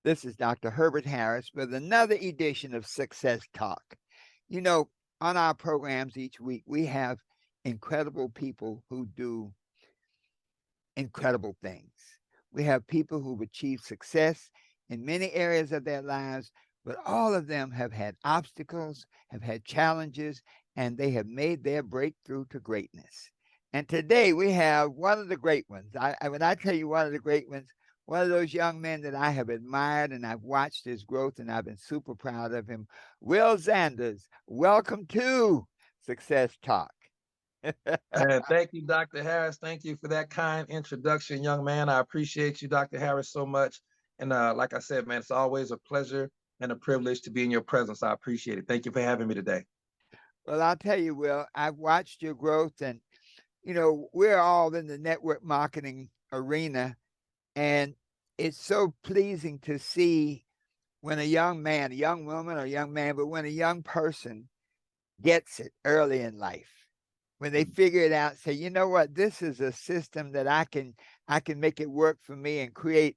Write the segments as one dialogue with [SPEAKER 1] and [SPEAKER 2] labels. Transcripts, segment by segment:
[SPEAKER 1] This is Dr. Herbert Harris with another edition of Success Talk. You know, on our programs each week, we have incredible people who do incredible things. We have people who've achieved success in many areas of their lives, but all of them have had obstacles, have had challenges, and they have made their breakthrough to greatness. And today we have one of the great ones. When I tell you one of the great ones, one of those young men that I have admired and I've watched his growth and I've been super proud of him, Will Zanders. Welcome to Success Talk.
[SPEAKER 2] And thank you, Dr. Harris. Thank you for that kind introduction, young man. I appreciate you, Dr. Harris, so much. And like I said, man, it's always a pleasure and a privilege to be in your presence. I appreciate it. Thank you for having me today.
[SPEAKER 1] Well, I'll tell you, Will, I've watched your growth, and we're all in the network marketing arena, and it's so pleasing to see when a young man, a young woman, or a young man, but when a young person gets it early in life, when they figure it out, say, you know what, this is a system that I can make it work for me and create.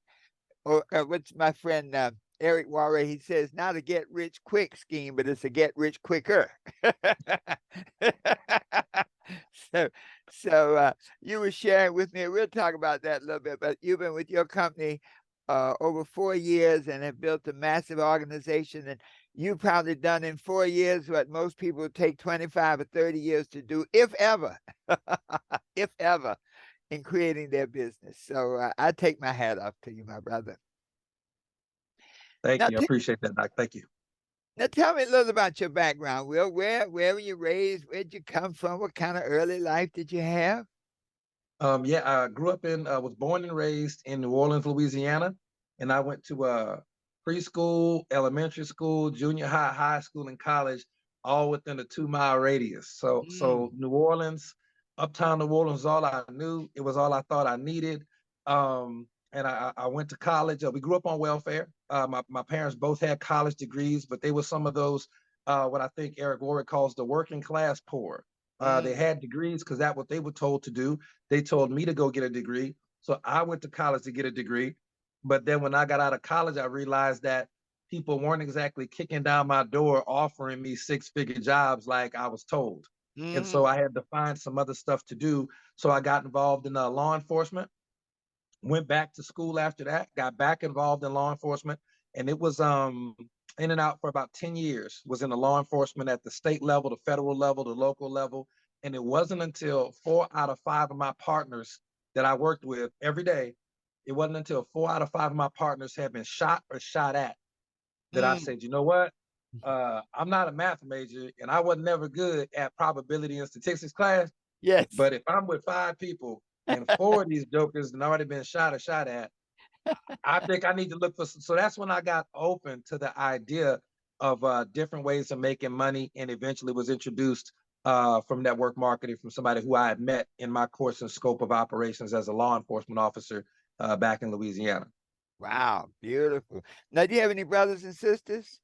[SPEAKER 1] Or what's my friend Eric Warre? He says, not a get rich quick scheme, but it's a get rich quicker. so, so you were sharing with me. We'll talk about that a little bit. But you've been with your company over 4 years and have built a massive organization. And you've probably done in 4 years what most people take 25 or 30 years to do, if ever, if ever, in creating their business. So I take my hat off to you, my brother.
[SPEAKER 2] Thank
[SPEAKER 1] Now,
[SPEAKER 2] you. I appreciate that, Doc. Thank you.
[SPEAKER 1] now tell me a little about your background, Will. Where were you raised? Where'd you come from? What kind of early life did you have?
[SPEAKER 2] Yeah, I grew up was born and raised in New Orleans, Louisiana, and I went to preschool, elementary school, junior high, high school, and college, all within a 2 mile radius. So
[SPEAKER 1] Mm,
[SPEAKER 2] New Orleans, uptown New Orleans, was all I knew. It was all I thought I needed. And I went to college. We grew up on welfare. My parents both had college degrees, but they were some of those what I think Eric Warwick calls the working class poor. They
[SPEAKER 1] mm,
[SPEAKER 2] had degrees because that's what they were told to do. They told me to go get a degree. So I went to college to get a degree. But then when I got out of college, I realized that people weren't exactly kicking down my door offering me six-figure jobs like I was told. And so
[SPEAKER 1] mm,
[SPEAKER 2] I had to find some other stuff to do. So I got involved in law enforcement, went back to school after that, got back involved in law enforcement, and it was in and out for about 10 years. Was in the law enforcement at the state level, the federal level, the local level. And it wasn't until 4 out of 5 of my partners that I worked with every day, it wasn't until 4 out of 5 of my partners had been shot or shot at that I
[SPEAKER 1] mm.
[SPEAKER 2] said, you know what? I'm not a math major and I wasn't never good at probability and statistics class.
[SPEAKER 1] Yes.
[SPEAKER 2] But if I'm with 5 people and 4 of these jokers have already been shot or shot at, I think I need to look for. So that's when I got open to the idea of different ways of making money, and eventually was introduced from network marketing from somebody who I had met in my course and scope of operations as a law enforcement officer back in Louisiana.
[SPEAKER 1] Wow, beautiful. Now, do you have any brothers and sisters?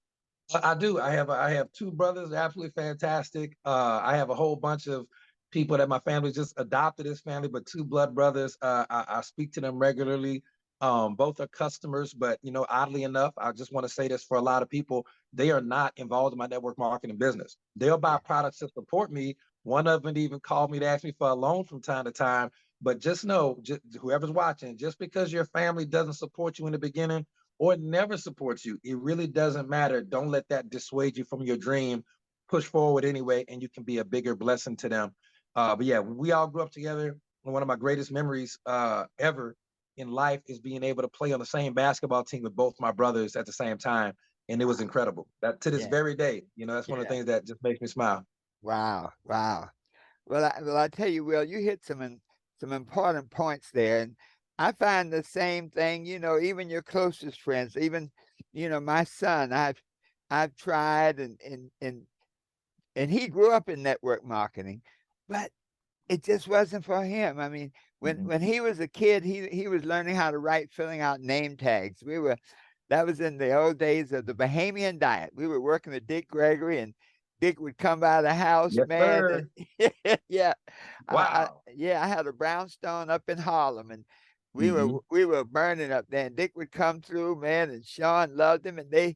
[SPEAKER 2] I do. I have two brothers, absolutely fantastic. I have a whole bunch of people that my family just adopted as family, but two blood brothers. I speak to them regularly. Both are customers, but oddly enough, I just want to say this for a lot of people, they are not involved in my network marketing business. They'll buy
[SPEAKER 1] Yeah.
[SPEAKER 2] products to support me. One of them even called me to ask me for a loan from time to time. But just know, whoever's watching, just because your family doesn't support you in the beginning or it never supports you, it really doesn't matter. Don't let that dissuade you from your dream. Push forward anyway, and you can be a bigger blessing to them. But yeah, we all grew up together. And one of my greatest memories ever in life is being able to play on the same basketball team with both my brothers at the same time. And it was
[SPEAKER 1] Wow.
[SPEAKER 2] incredible. That to this
[SPEAKER 1] Yeah.
[SPEAKER 2] very day, that's one of the
[SPEAKER 1] Yeah.
[SPEAKER 2] things that just makes me smile.
[SPEAKER 1] Wow. Wow. Well, I tell you, Will, you hit some important points there, and I find the same thing. Even your closest friends, even my son. I've tried, and he grew up in network marketing, but it just wasn't for him. I mean, when
[SPEAKER 2] Mhm.
[SPEAKER 1] when he was a kid, he was learning how to write, filling out name tags. That was in the old days of the Bahamian diet. We were working with Dick Gregory, and Dick would come by the house,
[SPEAKER 2] Yes,
[SPEAKER 1] man.
[SPEAKER 2] sir.
[SPEAKER 1] Yeah,
[SPEAKER 2] Wow.
[SPEAKER 1] yeah. I had a brownstone up in Harlem, and
[SPEAKER 2] Mm-hmm.
[SPEAKER 1] we were burning up there. And Dick would come through, man, and Sean loved him, and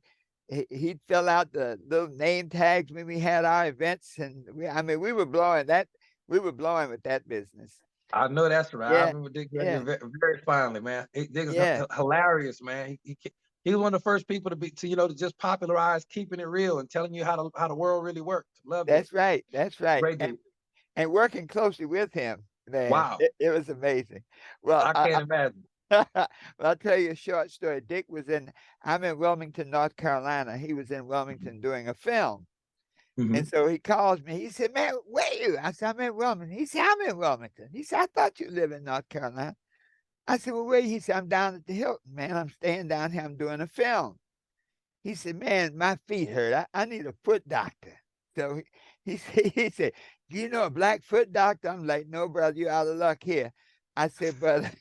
[SPEAKER 1] he'd fill out the little name tags when we had our events, and I mean, we were blowing with that business.
[SPEAKER 2] I know that's right. I
[SPEAKER 1] Yeah,
[SPEAKER 2] remember Dick Gregory
[SPEAKER 1] yeah,
[SPEAKER 2] very fondly, man. Dick is
[SPEAKER 1] yeah.
[SPEAKER 2] hilarious, man. He was one of the first people to just popularize keeping it real and telling you how the world really worked. Love Dick.
[SPEAKER 1] That's right. That's right.
[SPEAKER 2] Great dude.
[SPEAKER 1] And working closely with him, man,
[SPEAKER 2] Wow.
[SPEAKER 1] it was amazing. Well,
[SPEAKER 2] I can't imagine.
[SPEAKER 1] well, I'll tell you a short story. I'm in Wilmington, North Carolina. He was in Wilmington doing a film.
[SPEAKER 2] Mm-hmm.
[SPEAKER 1] And so he calls me. He said, "Man, where are you?" I said, "I'm in Wilmington." He said, "I'm in Wilmington." He said, "I thought you live in North Carolina." I said, "Well, where?" He said, "I'm down at the Hilton, man. I'm staying down here. I'm doing a film." He said, "Man, my feet hurt. I need a foot doctor." So he said, "Do you know a black foot doctor?" I'm like, "No, brother, you out of luck here." I said, "But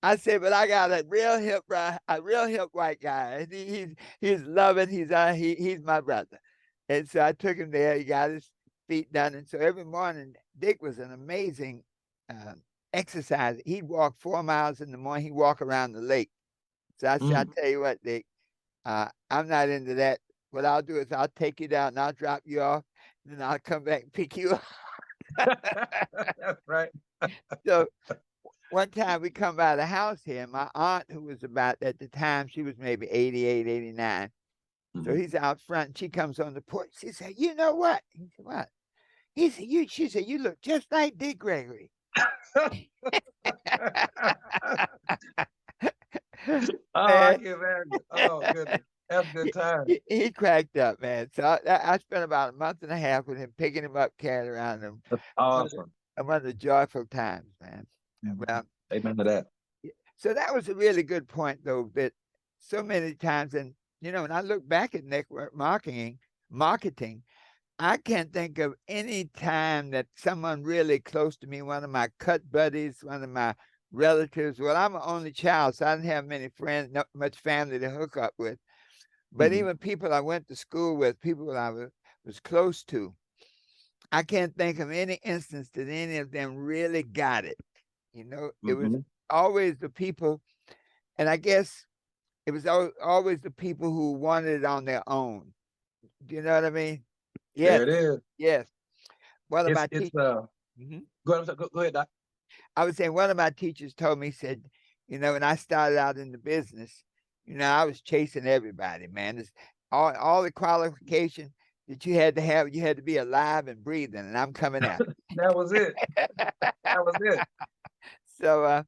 [SPEAKER 1] but I got a real hip white guy. He's loving. He's my brother." And so I took him there. He got his feet done, and so every morning, Dick was an amazing uh, exercise. He'd walk 4 miles in the morning. He'd walk around the lake. So I said, "I
[SPEAKER 2] Mm.
[SPEAKER 1] tell you what, Dick, I'm not into that. What I'll do is I'll take you down and I'll drop you off, and then I'll come back and pick you up."
[SPEAKER 2] That's right.
[SPEAKER 1] So one time we come by the house here, and my aunt, who was about at the time, she was maybe 88, 89. So
[SPEAKER 2] Mhm.
[SPEAKER 1] he's out front, and she comes on the porch. She said, "You know what?" He said, "What?" He said, she said, "You look just like Dick Gregory."
[SPEAKER 2] Oh, I
[SPEAKER 1] Man,
[SPEAKER 2] can imagine. Oh, goodness. That's a good time.
[SPEAKER 1] he cracked up, man. So I spent about a month and a half with him, picking him up, carrying around him.
[SPEAKER 2] That's
[SPEAKER 1] One of the,
[SPEAKER 2] awesome.
[SPEAKER 1] one of the joyful times, man.
[SPEAKER 2] Mhm.
[SPEAKER 1] Well,
[SPEAKER 2] Amen to that.
[SPEAKER 1] so that was a really good point, though, that so many times, and when I look back at network marketing, I can't think of any time that someone really close to me, one of my cut buddies, one of my relatives. Well, I'm an only child, so I didn't have many friends, not much family to hook up with. But
[SPEAKER 2] Mhm.
[SPEAKER 1] even people I went to school with, people I was close to, I can't think of any instance that any of them really got it. It was
[SPEAKER 2] Mhm.
[SPEAKER 1] always the people, and I guess it was always the people who wanted it on their own. Do you know what I mean?
[SPEAKER 2] There
[SPEAKER 1] Yes,
[SPEAKER 2] it is.
[SPEAKER 1] yes. One of my
[SPEAKER 2] It's
[SPEAKER 1] teachers, mhm.
[SPEAKER 2] go ahead, Doc.
[SPEAKER 1] I was saying one of my teachers told me, he said, when I started out in the business, I was chasing everybody, man. It's all the qualification that you had to be alive and breathing, and I'm coming out.
[SPEAKER 2] That was it. That was it.
[SPEAKER 1] So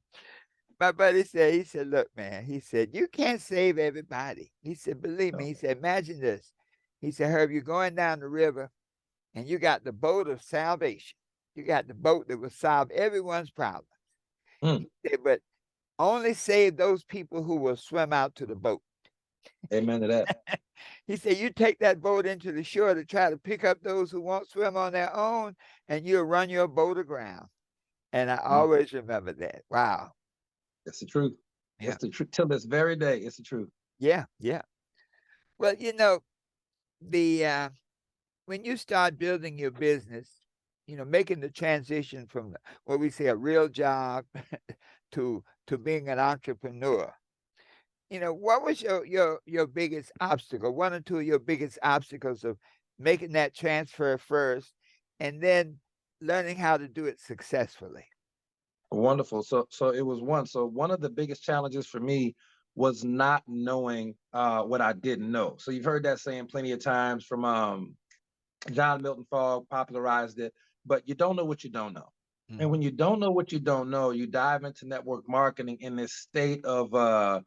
[SPEAKER 1] my buddy said, he said, "Look, man," he said, "you can't save everybody." He said, "Believe me,"
[SPEAKER 2] No.
[SPEAKER 1] he said, "imagine this." He said, "Herb, you're going down the river and you got the boat of salvation. You got the boat that will solve everyone's problem."
[SPEAKER 2] Mm.
[SPEAKER 1] He said, "But only save those people who will swim out to the boat."
[SPEAKER 2] Amen to that.
[SPEAKER 1] He said, "You take that boat into the shore to try to pick up those who won't swim on their own, and you'll run your boat aground." And I
[SPEAKER 2] Mm.
[SPEAKER 1] always remember that. Wow.
[SPEAKER 2] It's the truth.
[SPEAKER 1] Yeah.
[SPEAKER 2] It's the truth. Till this very day, it's the truth.
[SPEAKER 1] Yeah. Yeah. Well, the when you start building your business, making the transition from what we say a real job to being an entrepreneur, what was your biggest obstacle? One or two of your biggest obstacles of making that transfer first, and then learning how to do it successfully.
[SPEAKER 2] Wonderful. So it was one. So one of the biggest challenges for me was not knowing what I didn't know. So you've heard that saying plenty of times from John Milton Fogg popularized it, but you don't know what you don't know. And
[SPEAKER 1] Mhm.
[SPEAKER 2] when you don't know what you don't know, you dive into network marketing in this state of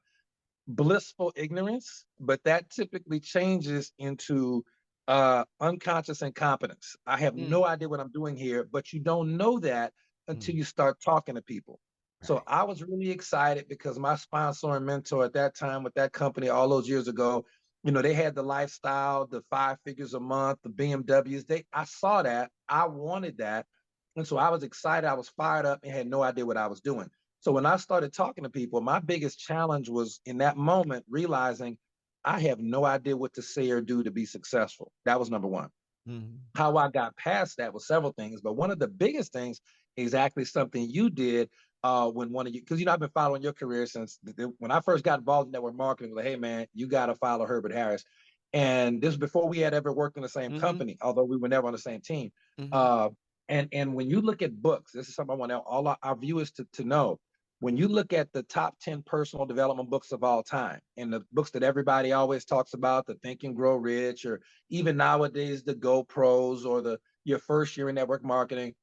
[SPEAKER 2] blissful ignorance, but that typically changes into unconscious incompetence. I have
[SPEAKER 1] Mm.
[SPEAKER 2] no idea what I'm doing here, but you don't know that until
[SPEAKER 1] Mm.
[SPEAKER 2] you start talking to people. So
[SPEAKER 1] Right.
[SPEAKER 2] I was really excited because my sponsor and mentor at that time with that company all those years ago, they had the lifestyle, the 5 figures a month, the BMWs. I saw that, I wanted that, and so I was excited. I was fired up and had no idea what I was doing. So when I started talking to people, my biggest challenge was in that moment realizing I have no idea what to say or do to be successful. That was number one.
[SPEAKER 1] Mhm.
[SPEAKER 2] How I got past that was several things, but one of the biggest things is exactly something you did. when one of you, because I've been following your career since when I first got involved in network marketing. Like, hey man, you got to follow Herbert Harris, and this was before we had ever worked in the same
[SPEAKER 1] Mm-hmm.
[SPEAKER 2] company, although we were never on the same team.
[SPEAKER 1] Mm-hmm.
[SPEAKER 2] Uh, and when you look at books, this is something I want all our viewers to know. When you look at the top 10 personal development books of all time, and the books that everybody always talks about, the Think and Grow Rich, or even nowadays the GoPros, or the Your First Year in Network Marketing,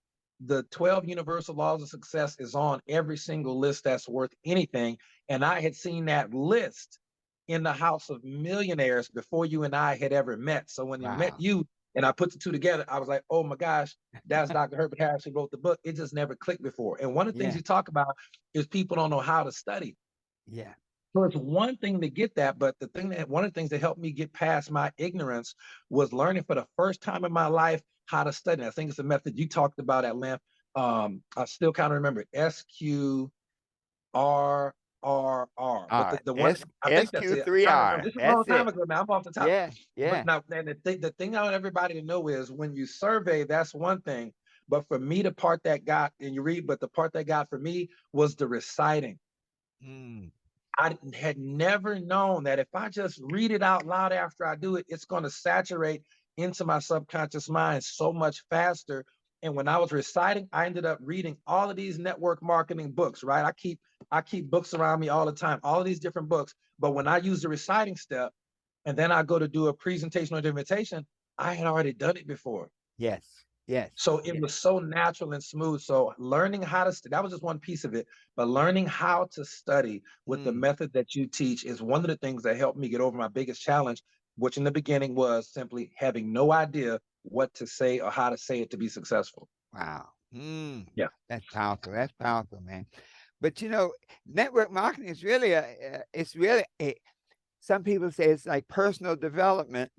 [SPEAKER 2] the 12 Universal Laws of Success is on every single list that's worth anything. And I had seen that list in the House of Millionaires before you and I had ever met. So when I met
[SPEAKER 1] Wow.
[SPEAKER 2] you and I put the two together, I was like, oh my gosh, that's Dr. Herbert Harris who wrote the book. It just never clicked before. And one of the things
[SPEAKER 1] Yeah.
[SPEAKER 2] you talk about is people don't know how to study.
[SPEAKER 1] Yeah.
[SPEAKER 2] So it's one thing to get that, but one of the things that helped me get past my ignorance was learning for the first time in my life how to study. And I think it's a method you talked about at length. I still kind of remember it, SQRRR. But
[SPEAKER 1] R
[SPEAKER 2] the one,
[SPEAKER 1] S
[SPEAKER 2] I think that's it. I'm trying to remember.
[SPEAKER 1] SQ3R.
[SPEAKER 2] This is a long
[SPEAKER 1] That's
[SPEAKER 2] time
[SPEAKER 1] it.
[SPEAKER 2] ago now. I'm off the top.
[SPEAKER 1] Yeah.
[SPEAKER 2] But
[SPEAKER 1] Yeah.
[SPEAKER 2] now, and the thing I want everybody to know is when you survey, that's one thing. But for me, the part that got, and you read, but the part that got for me was the reciting.
[SPEAKER 1] Mm.
[SPEAKER 2] I had never known that if I just read it out loud after I do it, it's going to saturate into my subconscious mind so much faster. And when I was reciting, I ended up reading all of these network marketing books, right? I keep books around me all the time, all of these different books. But when I use the reciting step and then I go to do a presentation or invitation, I had already done it before.
[SPEAKER 1] Yes. Yes.
[SPEAKER 2] So it
[SPEAKER 1] Yes.
[SPEAKER 2] was so natural and smooth. So learning how to study, that was just one piece of it. But learning how to study with the
[SPEAKER 1] Mm.
[SPEAKER 2] method that you teach is one of the things that helped me get over my biggest challenge, which in the beginning was simply having no idea what to say or how to say it to be successful.
[SPEAKER 1] Wow. Mm.
[SPEAKER 2] Yeah.
[SPEAKER 1] That's powerful. That's powerful, man. But network marketing is really it's really some people say it's like personal development,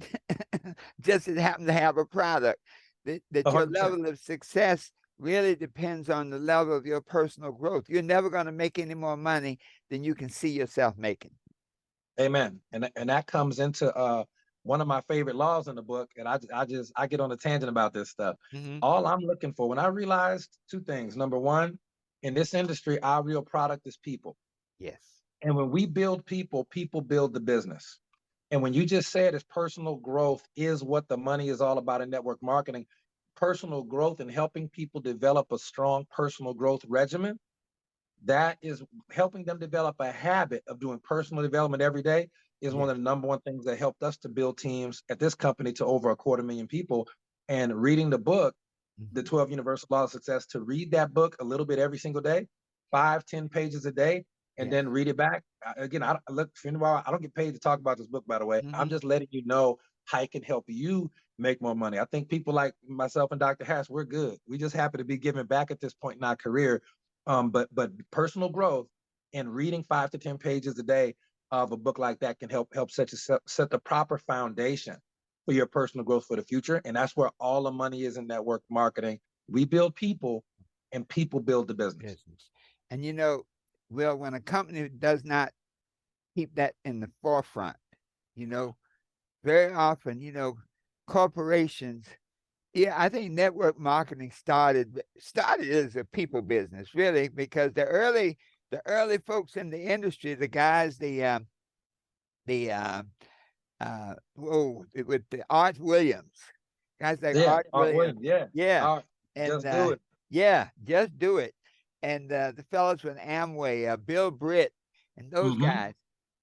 [SPEAKER 1] just it happen to have a product. That your
[SPEAKER 2] 100%.
[SPEAKER 1] level of success really depends on the level of your personal growth. You're never going to make any more money than you can see yourself making.
[SPEAKER 2] Amen. And that comes into one of my favorite laws in the book. And I get on a tangent about this stuff.
[SPEAKER 1] Hmm.
[SPEAKER 2] All I'm looking for when I realized two things. Number one, in this industry, our real product is people.
[SPEAKER 1] Yes.
[SPEAKER 2] And when we build people, people build the business. And when you just said is personal growth is what the money is all about in network marketing, personal growth and helping people develop a strong personal growth regimen, that is helping them develop a habit of doing personal development every day is one
[SPEAKER 1] Yes.
[SPEAKER 2] of the number one things that helped us to build teams at this company to over 250,000 people. And reading the book, the
[SPEAKER 1] Hmm.
[SPEAKER 2] 12 Universal Laws of Success, to read that book a little bit every single day, 5, 10 pages a day, and
[SPEAKER 1] Yes.
[SPEAKER 2] then read it back. Again, I look, I don't get paid to talk about this book, by the way. I'm
[SPEAKER 1] Hmm.
[SPEAKER 2] just letting you know how it can help you make more money. I think people like myself and Dr. Harris, we're good. We just happen to be giving back at this point in our career. But personal growth and reading 5 to 10 pages a day of a book like that can help set the proper foundation for your personal growth for the future. And that's where all the money is in network marketing. We build people and people build the business.
[SPEAKER 1] Business. And well, when a company does not keep that in the forefront, you know, very often, corporations. Yeah, I think network marketing started as a people business, really, because the early folks in the industry, the guys, the with the Art Williams, guys like
[SPEAKER 2] Yeah,
[SPEAKER 1] Art
[SPEAKER 2] Art
[SPEAKER 1] Williams,
[SPEAKER 2] Williams. Yeah,
[SPEAKER 1] yeah,
[SPEAKER 2] all right,
[SPEAKER 1] and
[SPEAKER 2] just do it.
[SPEAKER 1] yeah, just do it, and the fellows with Amway, Bill Britt, and those
[SPEAKER 2] Mm-hmm.
[SPEAKER 1] guys,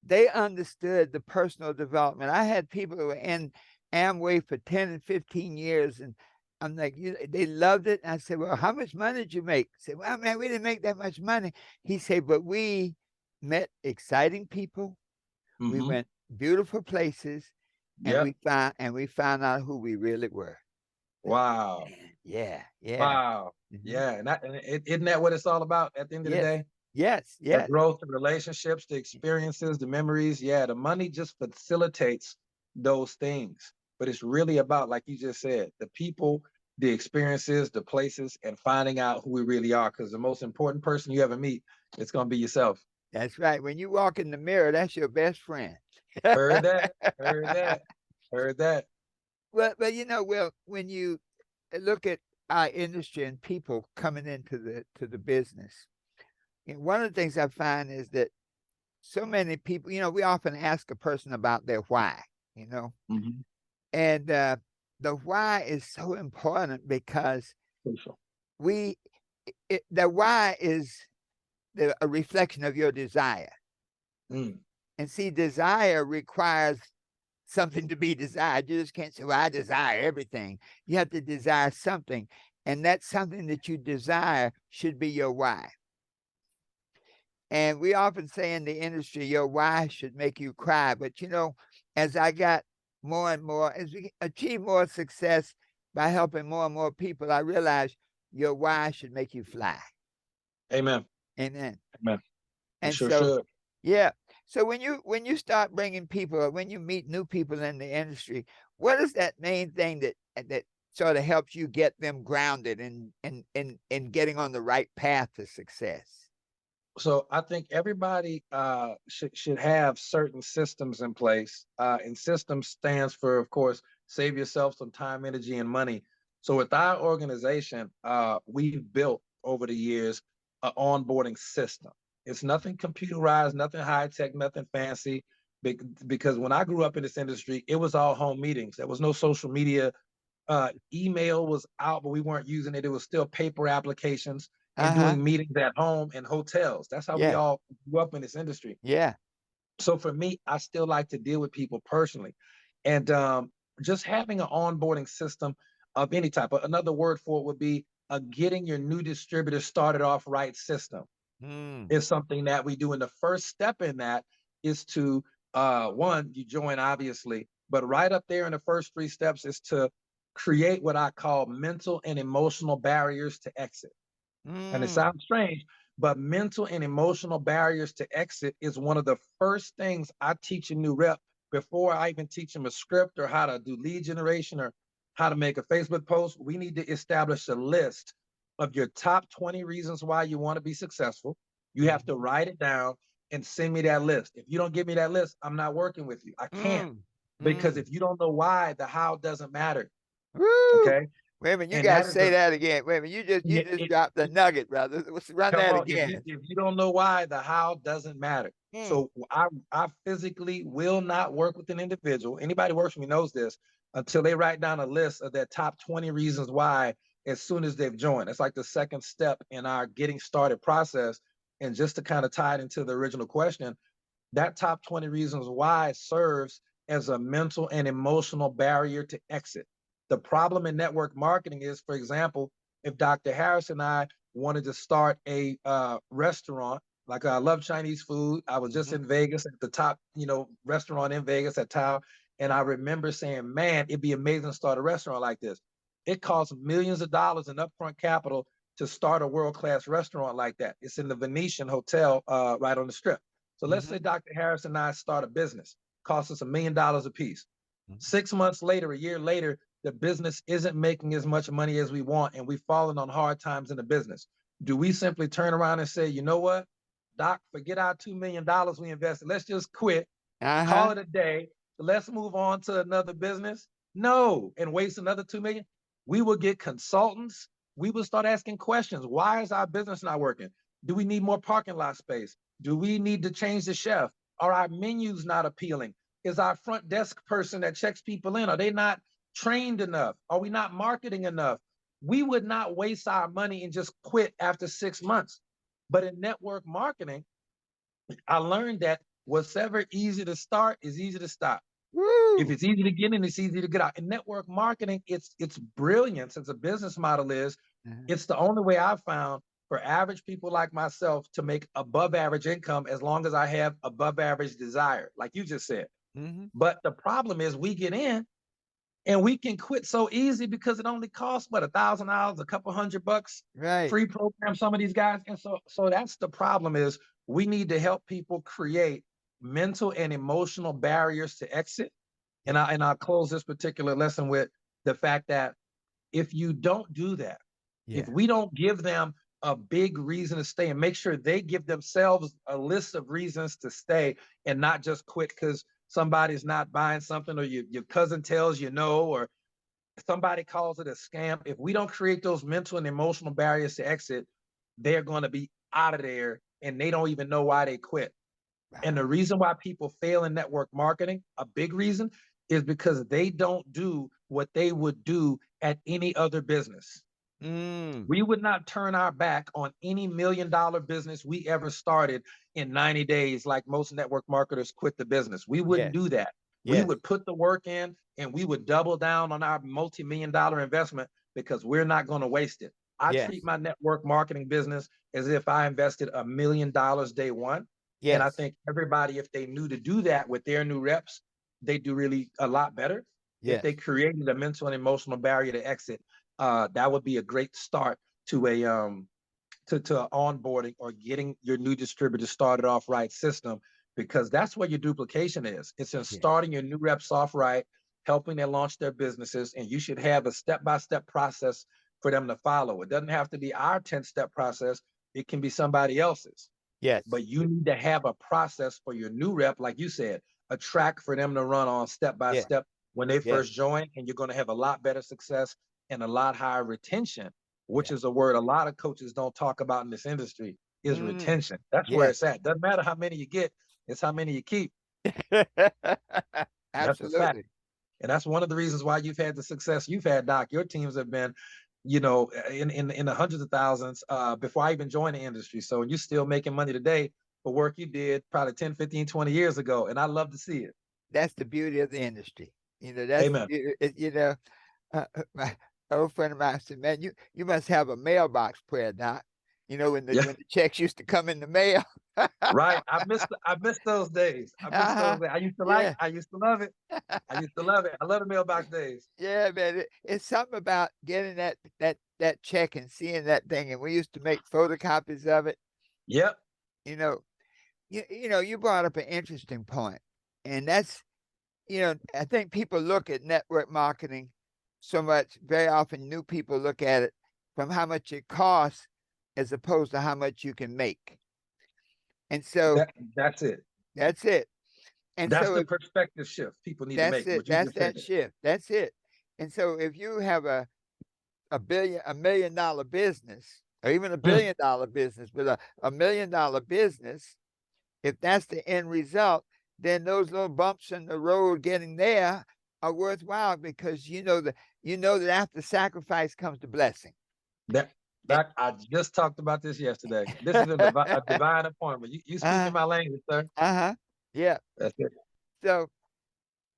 [SPEAKER 1] they understood the personal development. I had people who were in Amway for 10 and 15 years, and I'm like, they loved it. And I said, well, how much money did you make? I said, well, man, we didn't make that much money. He said, but we met exciting people. We
[SPEAKER 2] Mm-hmm.
[SPEAKER 1] went beautiful places, and
[SPEAKER 2] Yep.
[SPEAKER 1] we found out who we really were.
[SPEAKER 2] Wow.
[SPEAKER 1] Man, yeah, yeah.
[SPEAKER 2] Wow.
[SPEAKER 1] Hmm.
[SPEAKER 2] Yeah. Isn't that what it's all about at the end of the
[SPEAKER 1] Yes,
[SPEAKER 2] day?
[SPEAKER 1] yes,
[SPEAKER 2] That
[SPEAKER 1] yes.
[SPEAKER 2] growth, the relationships, the experiences, the memories. Yeah, the money just facilitates those things. But it's really about, like you just said, the people, the experiences, the places, and finding out who we really are. Because the most important person you ever meet, it's going to be yourself.
[SPEAKER 1] That's right. When you walk in the mirror, that's your best friend.
[SPEAKER 2] Heard that. Heard that. Heard that.
[SPEAKER 1] But well, when you look at our industry and people coming into the business, one of the things I find is that so many people, we often ask a person about their why, you know,
[SPEAKER 2] Mm-hmm.
[SPEAKER 1] and the why is so important because
[SPEAKER 2] Crucial.
[SPEAKER 1] we, the why is a reflection of your desire.
[SPEAKER 2] Mm.
[SPEAKER 1] And see, desire requires something to be desired. You just can't say, well, I desire everything. You have to desire something. And that something that you desire should be your why. And we often say in the industry, your why should make you cry. But as I got more and more, as we achieve more success by helping more and more people, I realized your why should make you fly.
[SPEAKER 2] Amen.
[SPEAKER 1] Amen.
[SPEAKER 2] Amen. It
[SPEAKER 1] And
[SPEAKER 2] sure
[SPEAKER 1] so,
[SPEAKER 2] should.
[SPEAKER 1] yeah. So when you start bringing people, or when you meet new people in the industry, what is that main thing that sort of helps you get them grounded and getting on the right path to success?
[SPEAKER 2] So I think everybody should have certain systems in place. And systems stands for, of course, save yourself some time, energy, and money. So with our organization, we've built over the years an onboarding system. It's nothing computerized, nothing high tech, nothing fancy. Because when I grew up in this industry, it was all home meetings. There was no social media. Email was out, but we weren't using it. It was still paper applications and
[SPEAKER 1] Uh-huh.
[SPEAKER 2] doing meetings at home and hotels. That's how we
[SPEAKER 1] Yeah.
[SPEAKER 2] all grew up in this industry.
[SPEAKER 1] Yeah.
[SPEAKER 2] So for me, I still like to deal with people personally. And just having an onboarding system of any type. Another word for it would be getting your new distributor started off right system
[SPEAKER 1] Mm.
[SPEAKER 2] is something that we do. And the first step in that is to, one, you join obviously, but right up there in the first three steps is to create what I call mental and emotional barriers to exit. And it
[SPEAKER 1] Mm.
[SPEAKER 2] sounds strange, but mental and emotional barriers to exit is one of the first things I teach a new rep before I even teach them a script or how to do lead generation or how to make a Facebook post. We need to establish a list of your top 20 reasons why you want to be successful. You have to
[SPEAKER 1] Mhm.
[SPEAKER 2] write it down and send me that list. If you don't give me that list, I'm not working with you. I can't,
[SPEAKER 1] Mm.
[SPEAKER 2] because
[SPEAKER 1] Mm.
[SPEAKER 2] if you don't know why, the how doesn't matter.
[SPEAKER 1] Woo!
[SPEAKER 2] Okay.
[SPEAKER 1] Wait a minute, you
[SPEAKER 2] And
[SPEAKER 1] gotta
[SPEAKER 2] that is
[SPEAKER 1] say
[SPEAKER 2] the,
[SPEAKER 1] that again. Wait a minute, you
[SPEAKER 2] yeah,
[SPEAKER 1] just dropped the nugget, brother. Let's run
[SPEAKER 2] come
[SPEAKER 1] that
[SPEAKER 2] on,
[SPEAKER 1] again.
[SPEAKER 2] if you don't know why, the how doesn't matter.
[SPEAKER 1] Mm.
[SPEAKER 2] So I physically will not work with an individual. Anybody who works for me knows this until they write down a list of their top 20 reasons why as soon as they've joined. It's like the second step in our getting started process. And just to kind of tie it into the original question, that top 20 reasons why serves as a mental and emotional barrier to exit. The problem in network marketing is, for example, if Dr. Harris and I wanted to start a restaurant, like I love Chinese food. I was just
[SPEAKER 1] Mhm.
[SPEAKER 2] in Vegas at the top, restaurant in Vegas at Tao. And I remember saying, man, it'd be amazing to start a restaurant like this. It costs millions of dollars in upfront capital to start a world-class restaurant like that. It's in the Venetian Hotel right on the strip. So let's say
[SPEAKER 1] Mhm.
[SPEAKER 2] Dr. Harris and I start a business, costs us $1 million a piece.
[SPEAKER 1] Mhm.
[SPEAKER 2] 6 months later, a year later, the business isn't making as much money as we want, and we've fallen on hard times in the business. Do we simply turn around and say, you know what, Doc, forget our $2 million we invested. Let's just quit, call
[SPEAKER 1] Uh-huh.
[SPEAKER 2] it a day. Let's move on to another business. No, and waste another 2 million. We will get consultants. We will start asking questions. Why is our business not working? Do we need more parking lot space? Do we need to change the chef? Are our menus not appealing? Is our front desk person that checks people in, are they not trained enough? Are we not marketing enough? We would not waste our money and just quit after 6 months. But in network marketing, I learned that whatever easy to start is easy to stop. If
[SPEAKER 1] Woo!
[SPEAKER 2] it's easy to get in, it's easy to get out. In network marketing, it's brilliance as a business model is,
[SPEAKER 1] Uh-huh.
[SPEAKER 2] it's the only way I've found for average people like myself to make above average income as long as I have above average desire, like you just said.
[SPEAKER 1] Mhm.
[SPEAKER 2] But the problem is we get in and we can quit so easy because it only costs what, $1,000, a couple $100,
[SPEAKER 1] Right.
[SPEAKER 2] free program some of these guys. And so that's the problem is we need to help people create mental and emotional barriers to exit. And
[SPEAKER 1] Yeah.
[SPEAKER 2] I'll close this particular lesson with the fact that if you don't do that, if
[SPEAKER 1] Yeah.
[SPEAKER 2] we don't give them a big reason to stay and make sure they give themselves a list of reasons to stay and not just quit because somebody's not buying something or your cousin tells you no, or somebody calls it a scam. If we don't create those mental and emotional barriers to exit, they're going to be out of there and they don't even know why they quit. And the reason why people fail in network marketing, a big reason, is because they don't do what they would do at any other business. We would not turn our back on any $1 million business we ever started in 90 days, like most network marketers quit the business. We wouldn't do that. We would put the work in and we would double down on our multi-million-dollar investment because we're not going to waste it. I treat my network marketing business as if I invested $1 million day one. And I think everybody, if they knew to do that with their new reps, they do really a lot better. If they created a mental and emotional barrier to exit, that would be a great start to a to onboarding or getting your new distributor started off right system, because that's where your duplication is. It's in starting your new reps off right, helping them launch their businesses, and you should have a step-by-step process for them to follow. It doesn't have to be our 10-step process. It can be somebody else's. But you need to have a process for your new rep, like you said, a track for them to run on step by step when they first join, and you're going to have a lot better success and a lot higher retention, which is a word a lot of coaches don't talk about in this industry, is retention. That's where it's at. Doesn't matter how many you get, it's how many you keep. That's a fact. And that's one of the reasons why you've had the success you've had, Doc. Your teams have been, you know, in the hundreds of thousands before I even joined the industry. So you're still making money today for work you did probably 10, 15, 20 years ago. And I love to see it.
[SPEAKER 1] That's the beauty of the industry. You know, that's,
[SPEAKER 2] Amen.
[SPEAKER 1] you know, my old friend of mine said, man, you must have a mailbox prayer, Doc. You know, when the checks used to come in the mail.
[SPEAKER 2] Right. I missed those days. I missed those days. I used to love it. I used to love it. I love the mailbox days.
[SPEAKER 1] Yeah, man. It's something about getting that check and seeing that thing. And we used to make photocopies of it.
[SPEAKER 2] Yep.
[SPEAKER 1] You know, you brought up an interesting point. And that's, I think people look at network marketing so much, very often new people look at it from how much it costs as opposed to how much you can make. And so
[SPEAKER 2] that's it.
[SPEAKER 1] That's it. And
[SPEAKER 2] that's
[SPEAKER 1] so
[SPEAKER 2] the perspective shift people need to make.
[SPEAKER 1] That's that shift. That's it. And so if you have a $1 million business, or even $1 billion business, but a $1 million business, if that's the end result, then those little bumps in the road getting there are worthwhile, because you know that after sacrifice comes the blessing.
[SPEAKER 2] Doc, I just talked about this yesterday. This is a divine appointment. You speaking my language, sir.
[SPEAKER 1] Yeah.
[SPEAKER 2] That's it.
[SPEAKER 1] So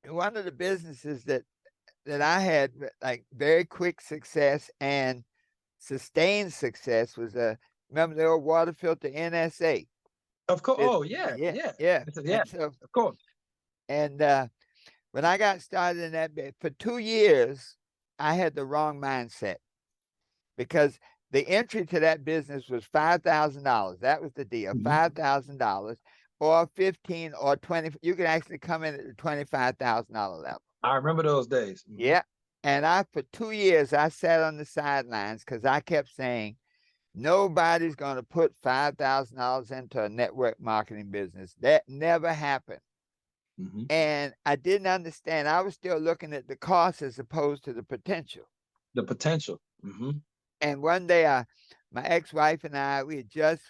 [SPEAKER 1] one of the businesses that I had like very quick success and sustained success was remember the old water filter NSA?
[SPEAKER 2] Of course. Oh yeah. So, of course.
[SPEAKER 1] And when I got started in that bit, for 2 years, I had the wrong mindset, because the entry to that business was $5,000. That was the deal, $5,000 or 15 or 20. You could actually come in at the $25,000 level.
[SPEAKER 2] I remember those days.
[SPEAKER 1] Yeah. And for 2 years, I sat on the sidelines because I kept saying, nobody's going to put $5,000 into a network marketing business. That never happened. And I didn't understand. I was still looking at the cost as opposed to the potential.
[SPEAKER 2] The potential.
[SPEAKER 1] And one day, my ex-wife and I, we had just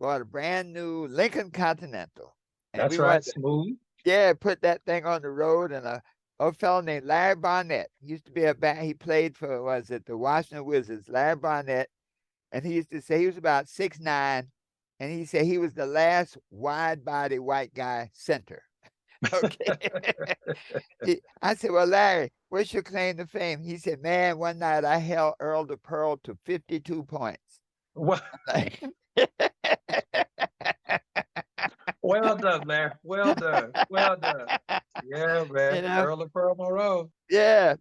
[SPEAKER 1] bought a brand new Lincoln Continental. And
[SPEAKER 2] that's right, smooth.
[SPEAKER 1] Yeah, put that thing on the road, and a fellow named Larry Barnett. He used to be he played for, the Washington Wizards, Larry Barnett. And he used to say he was about 6'9", and he said he was the last wide-body white guy center. Okay. I said, well, Larry, what's your claim to fame? He said, man, one night I held Earl the Pearl to 52 points.
[SPEAKER 2] What? Well done, Larry. Well done. Well done. Yeah, man. Earl the Pearl Monroe.
[SPEAKER 1] Yeah.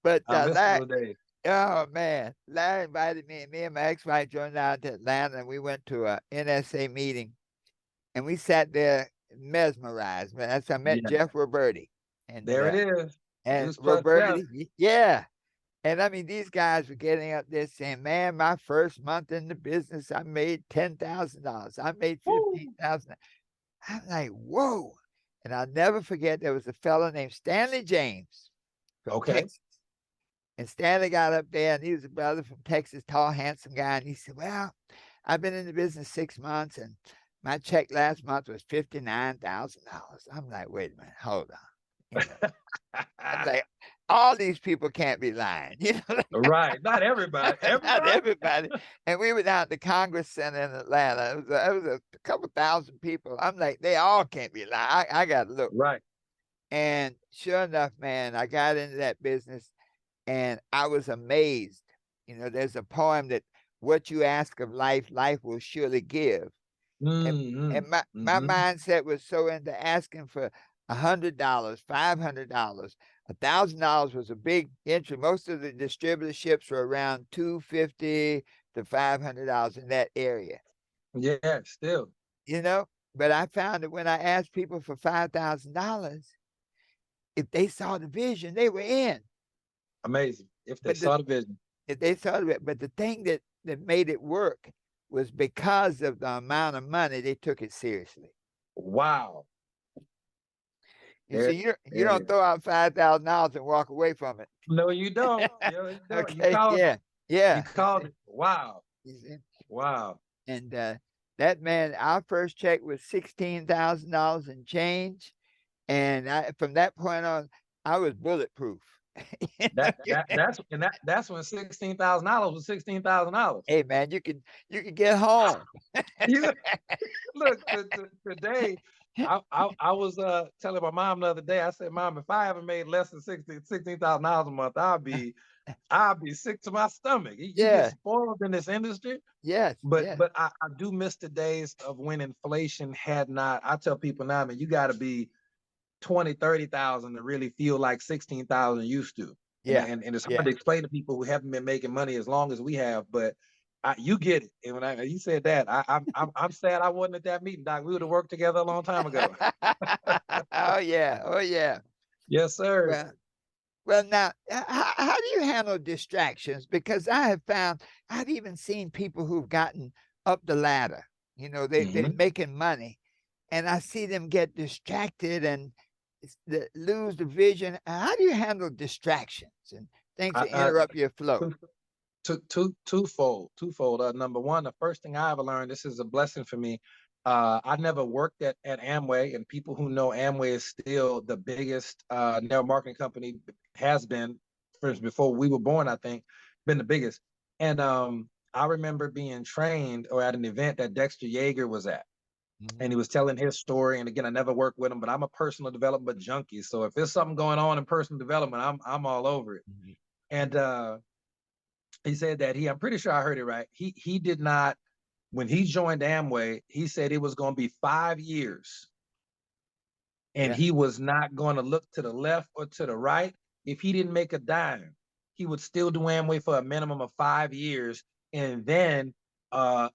[SPEAKER 1] But
[SPEAKER 2] I miss those days.
[SPEAKER 1] Oh, man. Larry invited me and my ex-wife joined out to Atlanta, and we went to a NSA meeting, and we sat there mesmerized. Man, that's how I met Jeff Roberti. And
[SPEAKER 2] there it is.
[SPEAKER 1] And Roberti, yeah. And I mean, these guys were getting up there saying, man, my first month in the business, I made $10,000. I made $15,000. I'm like, whoa. And I'll never forget, there was a fellow named Stanley James from Texas. And Stanley got up there, and he was a brother from Texas, tall, handsome guy. And he said, well, I've been in the business 6 months, and My check last month was $59,000. I'm like, wait a minute, hold on. You know, I'm like, all these people can't be lying. You know,
[SPEAKER 2] Right. Not everybody.
[SPEAKER 1] not
[SPEAKER 2] Everybody?
[SPEAKER 1] everybody. And we were down at the Congress Center in Atlanta. It was a couple thousand people. I'm like, they all can't be lying. I got to look.
[SPEAKER 2] Right.
[SPEAKER 1] And sure enough, man, I got into that business and I was amazed. You know, there's a poem that what you ask of life, life will surely give. And
[SPEAKER 2] Mm-hmm.
[SPEAKER 1] my
[SPEAKER 2] Mm-hmm.
[SPEAKER 1] mindset was so into asking for $100, $500, $1,000 was a big entry. Most of the distributorships were around 250 to $500 in that area,
[SPEAKER 2] Yeah, still.
[SPEAKER 1] you know. But I found that when I asked people for $5,000, if they saw the vision, they were in.
[SPEAKER 2] Amazing. If they
[SPEAKER 1] But the
[SPEAKER 2] saw the vision.
[SPEAKER 1] if they saw it, but the thing that made it work was because of the amount of money they took it seriously.
[SPEAKER 2] Wow.
[SPEAKER 1] You see, you
[SPEAKER 2] There it
[SPEAKER 1] don't
[SPEAKER 2] is.
[SPEAKER 1] throw out $5,000 and walk away from it.
[SPEAKER 2] No, you don't. You don't. You
[SPEAKER 1] Okay,
[SPEAKER 2] called it.
[SPEAKER 1] yeah,
[SPEAKER 2] You
[SPEAKER 1] yeah.
[SPEAKER 2] called it. Wow.
[SPEAKER 1] You see,
[SPEAKER 2] Wow.
[SPEAKER 1] and that man, our first check was $16,000 and change, and from that point on, I was bulletproof. You know,
[SPEAKER 2] That's when $16,000 was $16,000.
[SPEAKER 1] hey man, you could get home.
[SPEAKER 2] You look today. I was telling my mom the other day. I said, Mom, if I ever made less than $16,000 a month, I'll be sick to my stomach. You get
[SPEAKER 1] Yeah,
[SPEAKER 2] spoiled in this industry.
[SPEAKER 1] yes,
[SPEAKER 2] But
[SPEAKER 1] yes,
[SPEAKER 2] but I do miss the days of when inflation had not. I tell people now, man, you got to be 20, 30,000 to really feel like 16,000 used to. And,
[SPEAKER 1] yeah,
[SPEAKER 2] and and it's hard
[SPEAKER 1] yeah.
[SPEAKER 2] to explain to people who haven't been making money as long as we have, but you get it. And you said that, I'm sad I wasn't at that meeting, Doc. We would have worked together a long time ago.
[SPEAKER 1] Oh yeah, oh yeah.
[SPEAKER 2] Yes, sir.
[SPEAKER 1] Well, well, now, how do you handle distractions? Because I have found I've even seen people who've gotten up the ladder. You know, they're
[SPEAKER 2] Hmm.
[SPEAKER 1] making money, and I see them get distracted and lose the vision. How do you handle distractions and things
[SPEAKER 2] I,
[SPEAKER 1] that
[SPEAKER 2] I,
[SPEAKER 1] interrupt your flow?
[SPEAKER 2] twofold. Number one, the first thing I ever learned, this is a blessing for me. I never worked at Amway, and people who know Amway is still the biggest network marketing company, has been since before we were born. I think been the biggest. And I remember being trained or at an event that Dexter Yeager was at, and
[SPEAKER 1] Mhm,
[SPEAKER 2] he was telling his story. And again, I never worked with him, but I'm a personal development junkie. So if there's something going on in personal development, I'm all over it.
[SPEAKER 1] mhm.
[SPEAKER 2] And he said that I'm pretty sure I heard it right. He did not, when he joined Amway, he said it was going to be 5 years and
[SPEAKER 1] Yeah.
[SPEAKER 2] he was not going to look to the left or to the right. If he didn't make a dime, he would still do Amway for a minimum of 5 years. And then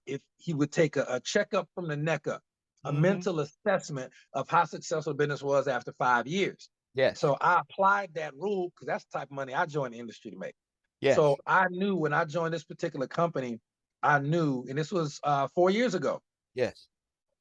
[SPEAKER 2] if he would take a checkup from the neck up, a
[SPEAKER 1] Hmm.
[SPEAKER 2] mental assessment of how successful business was after 5 years.
[SPEAKER 1] Yes.
[SPEAKER 2] So I applied that rule because that's the type of money I joined the industry to make.
[SPEAKER 1] Yes.
[SPEAKER 2] So I knew when I joined this particular company, I knew, and this was 4 years ago,
[SPEAKER 1] Yes.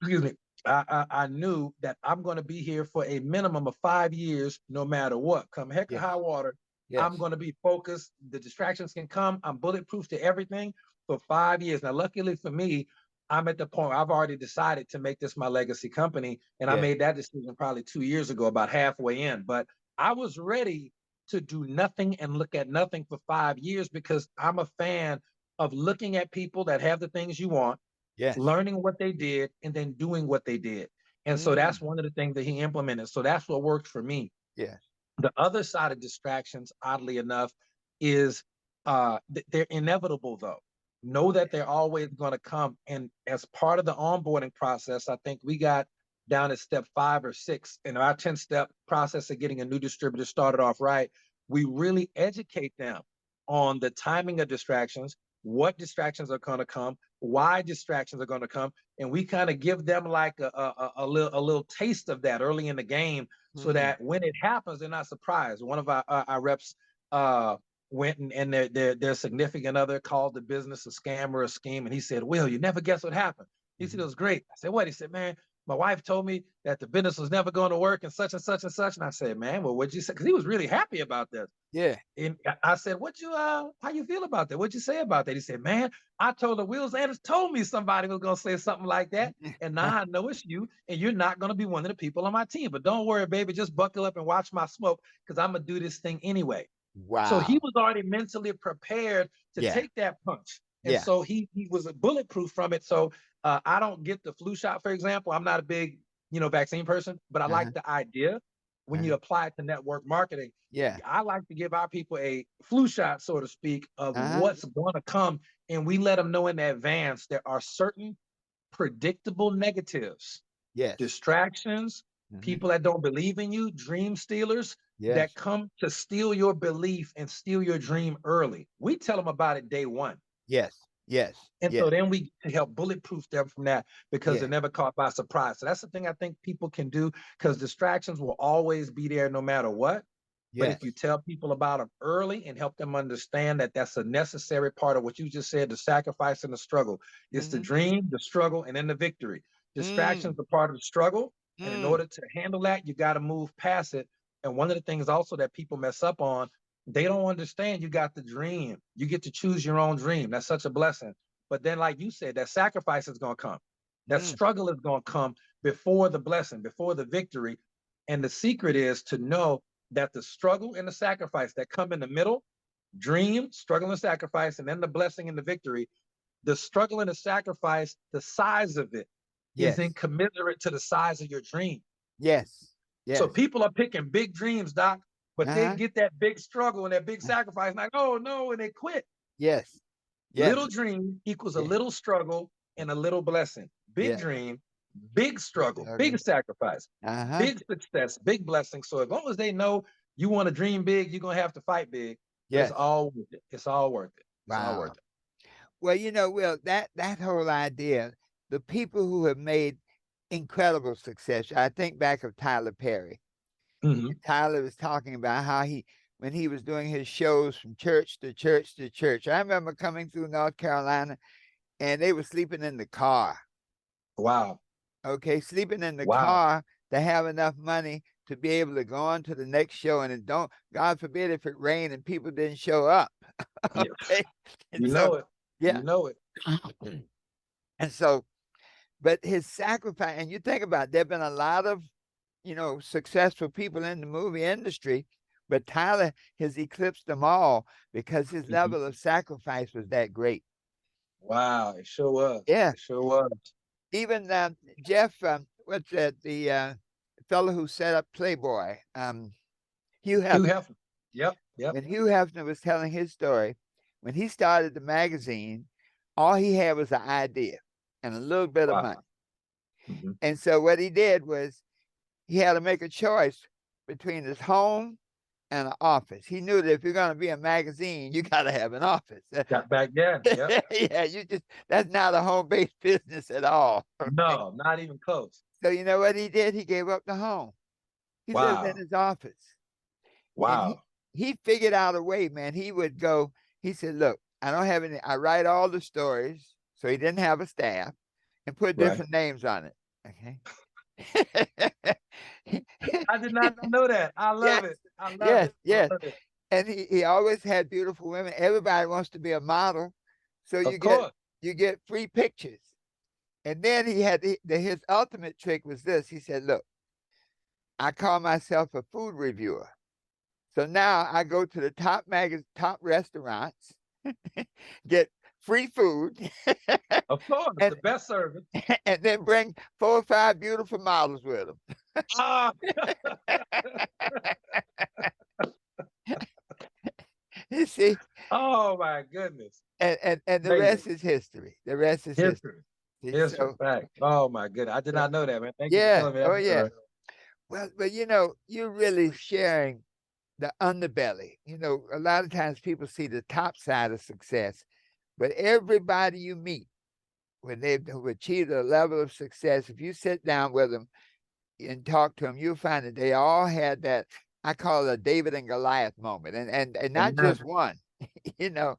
[SPEAKER 2] excuse me, I knew that I'm going to be here for a minimum of 5 years, no matter what. Come heck or
[SPEAKER 1] Yes.
[SPEAKER 2] high water, I'm
[SPEAKER 1] Yes.
[SPEAKER 2] going to be focused. The distractions can come. I'm bulletproof to everything for 5 years. Now, luckily for me, I'm at the point where I've already decided to make this my legacy company. And I
[SPEAKER 1] Yes.
[SPEAKER 2] made that decision probably 2 years ago, about halfway in. But I was ready to do nothing and look at nothing for 5 years because I'm a fan of looking at people that have the things you want,
[SPEAKER 1] Yes.
[SPEAKER 2] learning what they did, and then doing what they did. And so
[SPEAKER 1] Mm.
[SPEAKER 2] that's one of the things that he implemented. So that's what worked for me.
[SPEAKER 1] Yes.
[SPEAKER 2] The other side of distractions, oddly enough, is they're inevitable though. Know that they're always going to come. And as part of the onboarding process, I think we got down at step 5 or 6 in our 10-step process of getting a new distributor started off right. We really educate them on the timing of distractions, what distractions are going to come, why distractions are going to come, and we kind of give them like a little taste of that early in the game, so
[SPEAKER 1] Mm.
[SPEAKER 2] that when it happens, they're not surprised. One of our reps uh, went and their significant other called the business a scam or a scheme, and he said, "Will, you never guess what happened." He said, "It
[SPEAKER 1] Mhm.
[SPEAKER 2] was great." I said, "What?" He said, "Man, my wife told me that the business was never going to work and such and such and such. And I said, man, well, what'd you say? Because he was really happy about this.
[SPEAKER 1] Yeah.
[SPEAKER 2] And I said, how you feel about that? What'd you say about that? He said, man, I told her Will Zanders told me somebody was going to say something like that. And now I know it's you, and you're not going to be one of the people on my team. But don't worry, baby, just buckle up and watch my smoke, because I'm going to do this thing anyway. So he
[SPEAKER 1] Wow.
[SPEAKER 2] was already mentally prepared to
[SPEAKER 1] Yeah.
[SPEAKER 2] take that punch. And
[SPEAKER 1] Yeah.
[SPEAKER 2] so he was bulletproof from it. So I don't get the flu shot, for example. I'm not a big, vaccine person, but I
[SPEAKER 1] Uh-huh.
[SPEAKER 2] like the idea when you
[SPEAKER 1] Uh-huh.
[SPEAKER 2] apply it to network marketing.
[SPEAKER 1] Yeah.
[SPEAKER 2] I like to give our people a flu shot, so to speak, of
[SPEAKER 1] Uh-huh.
[SPEAKER 2] what's going to come. And we let them know in advance there are certain predictable negatives,
[SPEAKER 1] Yes.
[SPEAKER 2] distractions,
[SPEAKER 1] Mhm.
[SPEAKER 2] people that don't believe in you, dream stealers
[SPEAKER 1] Yes.
[SPEAKER 2] that come to steal your belief and steal your dream early. We tell them about it day one.
[SPEAKER 1] Yes. Yes.
[SPEAKER 2] And so
[SPEAKER 1] Yes.
[SPEAKER 2] then we help bulletproof them from that, because they're
[SPEAKER 1] Yeah.
[SPEAKER 2] never caught by surprise. So that's the thing I think people can do, because distractions will always be there no matter what. But
[SPEAKER 1] Yes.
[SPEAKER 2] if you tell people about them early and help them understand that that's a necessary part of what you just said, the sacrifice and the struggle, it's the
[SPEAKER 1] Mhm.
[SPEAKER 2] dream, the struggle, and then the victory. Distractions
[SPEAKER 1] Mm.
[SPEAKER 2] are part of the struggle. And in
[SPEAKER 1] Mm.
[SPEAKER 2] order to handle that, you got to move past it. And one of the things also that people mess up on, they don't understand you got the dream. You get to choose your own dream. That's such a blessing. But then, like you said, that sacrifice is going to come. That
[SPEAKER 1] Mm.
[SPEAKER 2] struggle is going to come before the blessing, before the victory. And the secret is to know that the struggle and the sacrifice that come in the middle, dream, struggle and sacrifice, and then the blessing and the victory, the struggle and the sacrifice, the size of it is
[SPEAKER 1] Yes.
[SPEAKER 2] incommensurate to the size of your dream.
[SPEAKER 1] Yes.
[SPEAKER 2] So
[SPEAKER 1] Yes.
[SPEAKER 2] people are picking big dreams, Doc, but they
[SPEAKER 1] Uh-huh.
[SPEAKER 2] get that big struggle and that big sacrifice, like, oh no, and they quit.
[SPEAKER 1] Yes. Yes.
[SPEAKER 2] Little dream equals a
[SPEAKER 1] Yeah.
[SPEAKER 2] little struggle and a little blessing. Big
[SPEAKER 1] Yeah.
[SPEAKER 2] dream, big struggle, big
[SPEAKER 1] Struggle.
[SPEAKER 2] sacrifice,
[SPEAKER 1] Uh-huh.
[SPEAKER 2] big success, big blessing. So as long as they know you want to dream big, you're gonna have to fight big, but it's
[SPEAKER 1] Yes.
[SPEAKER 2] all worth it. It's all worth it. It's all
[SPEAKER 1] Wow.
[SPEAKER 2] worth it.
[SPEAKER 1] Well, Will, that whole idea, the people who have made incredible success. I think back of Tyler Perry.
[SPEAKER 2] Hmm.
[SPEAKER 1] Tyler was talking about how when he was doing his shows from church to church to church. I remember coming through North Carolina and they were sleeping in the car.
[SPEAKER 2] Wow.
[SPEAKER 1] Okay, sleeping in the
[SPEAKER 2] Wow.
[SPEAKER 1] car to have enough money to be able to go on to the next show. And it don't, God forbid, if it rained and people didn't show up.
[SPEAKER 2] Yeah.
[SPEAKER 1] Okay. And
[SPEAKER 2] You
[SPEAKER 1] so,
[SPEAKER 2] know it.
[SPEAKER 1] yeah.
[SPEAKER 2] You know it.
[SPEAKER 1] And so, but his sacrifice, and you think about it, there have been a lot of, successful people in the movie industry, but Tyler has eclipsed them all because his
[SPEAKER 2] Mhm.
[SPEAKER 1] level of sacrifice was that great.
[SPEAKER 2] Wow. It sure was.
[SPEAKER 1] Yeah.
[SPEAKER 2] It sure was.
[SPEAKER 1] Even Jeff, what's that? The fellow who set up Playboy, Hugh
[SPEAKER 2] Hugh
[SPEAKER 1] Hefner.
[SPEAKER 2] Hefner. Yep. Yep.
[SPEAKER 1] When Hugh Hefner was telling his story, when he started the magazine, all he had was an idea and a little bit of
[SPEAKER 2] Wow.
[SPEAKER 1] money.
[SPEAKER 2] Hmm.
[SPEAKER 1] And so what he did was he had to make a choice between his home and an office. He knew that if you're going to be a magazine, you got to have an office.
[SPEAKER 2] Got back then. Yep.
[SPEAKER 1] Yeah, that's not a home-based business at all. Okay?
[SPEAKER 2] No, not even close.
[SPEAKER 1] So you know what he did? He gave up the home. He lived in
[SPEAKER 2] Wow.
[SPEAKER 1] his office. And
[SPEAKER 2] Wow.
[SPEAKER 1] he figured out a way, man. He would go, he said, look, I don't have any, I write all the stories. So he didn't have a staff and put
[SPEAKER 2] Right.
[SPEAKER 1] different names on it. Okay.
[SPEAKER 2] I did not know that. I
[SPEAKER 1] Yes,
[SPEAKER 2] love it. I love
[SPEAKER 1] yes,
[SPEAKER 2] it. I
[SPEAKER 1] yes.
[SPEAKER 2] love it.
[SPEAKER 1] And he always had beautiful women. Everybody wants to be a model. So
[SPEAKER 2] Of course.
[SPEAKER 1] you get free pictures. And then he had his ultimate trick was this. He said, look, I call myself a food reviewer. So now I go to the top restaurants, get free food,
[SPEAKER 2] Of course.
[SPEAKER 1] and
[SPEAKER 2] The best service.
[SPEAKER 1] and then bring 4 or 5 beautiful models with them.
[SPEAKER 2] Ah,
[SPEAKER 1] You see,
[SPEAKER 2] oh my goodness.
[SPEAKER 1] and the
[SPEAKER 2] Amazing.
[SPEAKER 1] rest is history. The rest is history.
[SPEAKER 2] History.
[SPEAKER 1] See,
[SPEAKER 2] History.
[SPEAKER 1] so
[SPEAKER 2] Fact. Oh my goodness. I did
[SPEAKER 1] so
[SPEAKER 2] not know that, man. Thank you for
[SPEAKER 1] yeah,
[SPEAKER 2] telling me that
[SPEAKER 1] oh yeah.
[SPEAKER 2] story.
[SPEAKER 1] Well, but you're really sharing the underbelly. A lot of times people see the top side of success, but everybody you meet when they've achieved a level of success, if you sit down with them and talk to them, you'll find that they all had that, I call it a David and Goliath moment, and not
[SPEAKER 2] Amen.
[SPEAKER 1] just one, you know,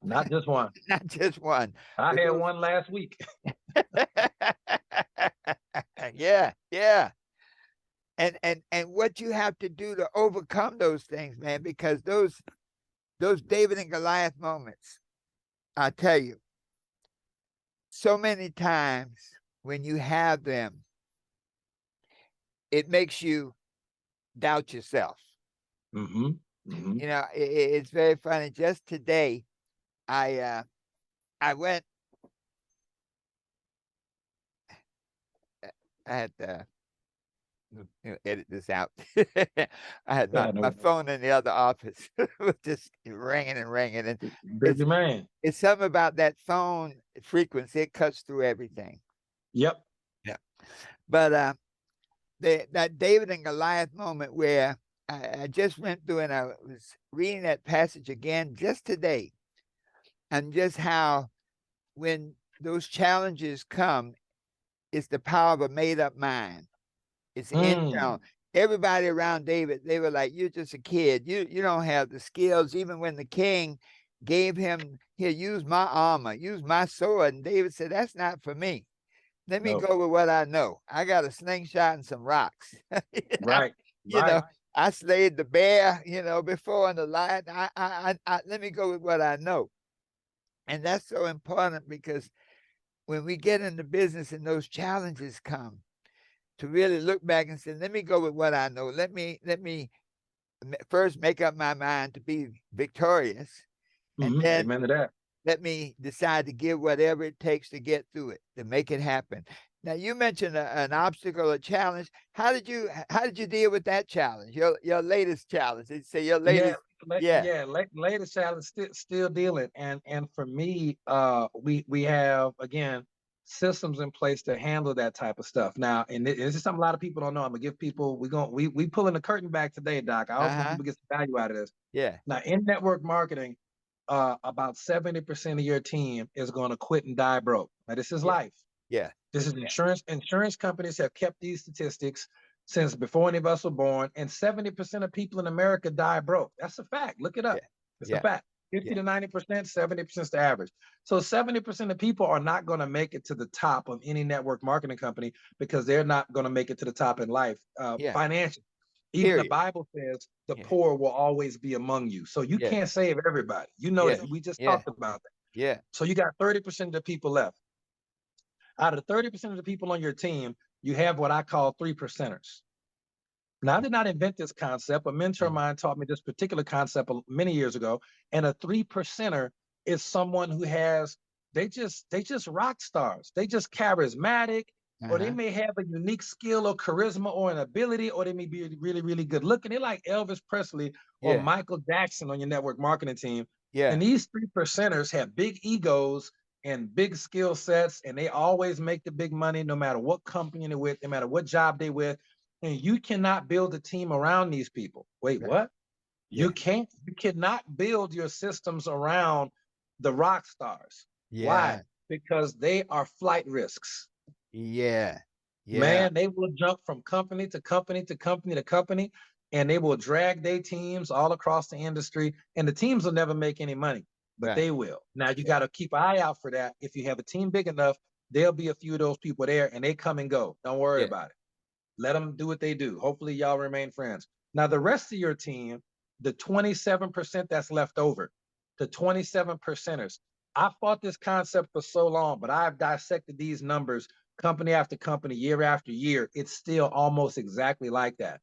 [SPEAKER 2] Not just one.
[SPEAKER 1] not just one,
[SPEAKER 2] I
[SPEAKER 1] but
[SPEAKER 2] had
[SPEAKER 1] those.
[SPEAKER 2] one last week.
[SPEAKER 1] Yeah, yeah. And what you have to do to overcome those things, man, because those David and Goliath moments, I tell you, so many times when you have them, it makes you doubt yourself.
[SPEAKER 2] Mm-hmm. Mm-hmm.
[SPEAKER 1] It's very funny. Just today, I went. I had to edit this out. I had
[SPEAKER 2] Yeah,
[SPEAKER 1] my
[SPEAKER 2] no,
[SPEAKER 1] phone in the other office was just ringing and ringing, and it's
[SPEAKER 2] busy man.
[SPEAKER 1] it's something about that phone frequency. It cuts through everything.
[SPEAKER 2] Yep.
[SPEAKER 1] Yeah. But that David and Goliath moment where I just went through and I was reading that passage again just today, and just how when those challenges come, it's the power of a made up mind. It's
[SPEAKER 2] Mm,
[SPEAKER 1] internal. Everybody around David, they were like, "You're just a kid. You don't have the skills." Even when the king gave him, "Here, use my armor, use my sword," and David said, "That's not for me. Let me
[SPEAKER 2] no.
[SPEAKER 1] go with what I know. I got a slingshot and some rocks."
[SPEAKER 2] Right.
[SPEAKER 1] you
[SPEAKER 2] Right.
[SPEAKER 1] know, I slayed the bear, before in the lion. Let me go with what I know, and that's so important because when we get into business and those challenges come, to really look back and say, let me go with what I know. Let me first make up my mind to be victorious, and
[SPEAKER 2] Mm-hmm.
[SPEAKER 1] then
[SPEAKER 2] Amen to that.
[SPEAKER 1] let me decide to give whatever it takes to get through it, to make it happen. Now you mentioned an obstacle, a challenge. How did you deal with that challenge? Your latest challenge. You say your
[SPEAKER 2] Yeah,
[SPEAKER 1] latest. Yeah.
[SPEAKER 2] latest challenge still dealing, and for me, we have again systems in place to handle that type of stuff. Now, and this is something a lot of people don't know. I'm gonna give people we pulling the curtain back today, Doc. I hope
[SPEAKER 1] Uh-huh.
[SPEAKER 2] people get some value out of this.
[SPEAKER 1] Yeah.
[SPEAKER 2] Now, in network marketing, about 70% of your team is going to quit and die broke. Now, this is
[SPEAKER 1] Yeah.
[SPEAKER 2] life.
[SPEAKER 1] Yeah.
[SPEAKER 2] This is insurance. Insurance companies have kept these statistics since before any of us were born, and 70% of people in America die broke. That's a fact. Look it
[SPEAKER 1] Yeah.
[SPEAKER 2] up. It's a
[SPEAKER 1] Yeah.
[SPEAKER 2] fact. 50
[SPEAKER 1] Yeah.
[SPEAKER 2] to 90%, 70% is the average. So 70% of people are not going to make it to the top of any network marketing company because they're not going to make it to the top in life
[SPEAKER 1] Yeah.
[SPEAKER 2] financially. Even the
[SPEAKER 1] Period.
[SPEAKER 2] Bible says the
[SPEAKER 1] Yeah.
[SPEAKER 2] poor will always be among you. So you
[SPEAKER 1] Yeah.
[SPEAKER 2] can't save everybody. You know
[SPEAKER 1] Yeah.
[SPEAKER 2] that. We just
[SPEAKER 1] Yeah.
[SPEAKER 2] talked about that.
[SPEAKER 1] Yeah.
[SPEAKER 2] So you got 30% of the people left. Out of the 30% of the people on your team, you have what I call three percenters. Now, I did not invent this concept. A mentor of
[SPEAKER 1] Uh-huh.
[SPEAKER 2] mine taught me this particular concept many years ago. And a three percenter is someone who has they just rock stars. They just charismatic, or they
[SPEAKER 1] Uh-huh.
[SPEAKER 2] may have a unique skill or charisma or an ability, or they may be really, really good looking. They're like Elvis Presley or
[SPEAKER 1] Yeah.
[SPEAKER 2] Michael Jackson on your network marketing team.
[SPEAKER 1] Yeah.
[SPEAKER 2] And these three percenters have big egos and big skill sets, and they always make the big money no matter what company they're with, no matter what job they're with, and you cannot build a team around these people. Wait,
[SPEAKER 1] Right.
[SPEAKER 2] what? You
[SPEAKER 1] Yeah.
[SPEAKER 2] can't, you cannot build your systems around the rock stars. Why?
[SPEAKER 1] Yeah.
[SPEAKER 2] Because they are flight risks.
[SPEAKER 1] Yeah. Yeah.
[SPEAKER 2] Man, they will jump from company to company to company to company, and they will drag their teams all across the industry. And the teams will never make any money, but
[SPEAKER 1] Right.
[SPEAKER 2] they will. Now you
[SPEAKER 1] Yeah.
[SPEAKER 2] got to keep an eye out for that. If you have a team big enough, there'll be a few of those people there, and they come and go. Don't worry
[SPEAKER 1] Yeah.
[SPEAKER 2] about it. Let them do what they do. Hopefully, y'all remain friends. Now, the rest of your team, the 27% that's left over, the 27 percenters. I fought this concept for so long, but I've dissected these numbers company after company, year after year. It's still almost exactly like that.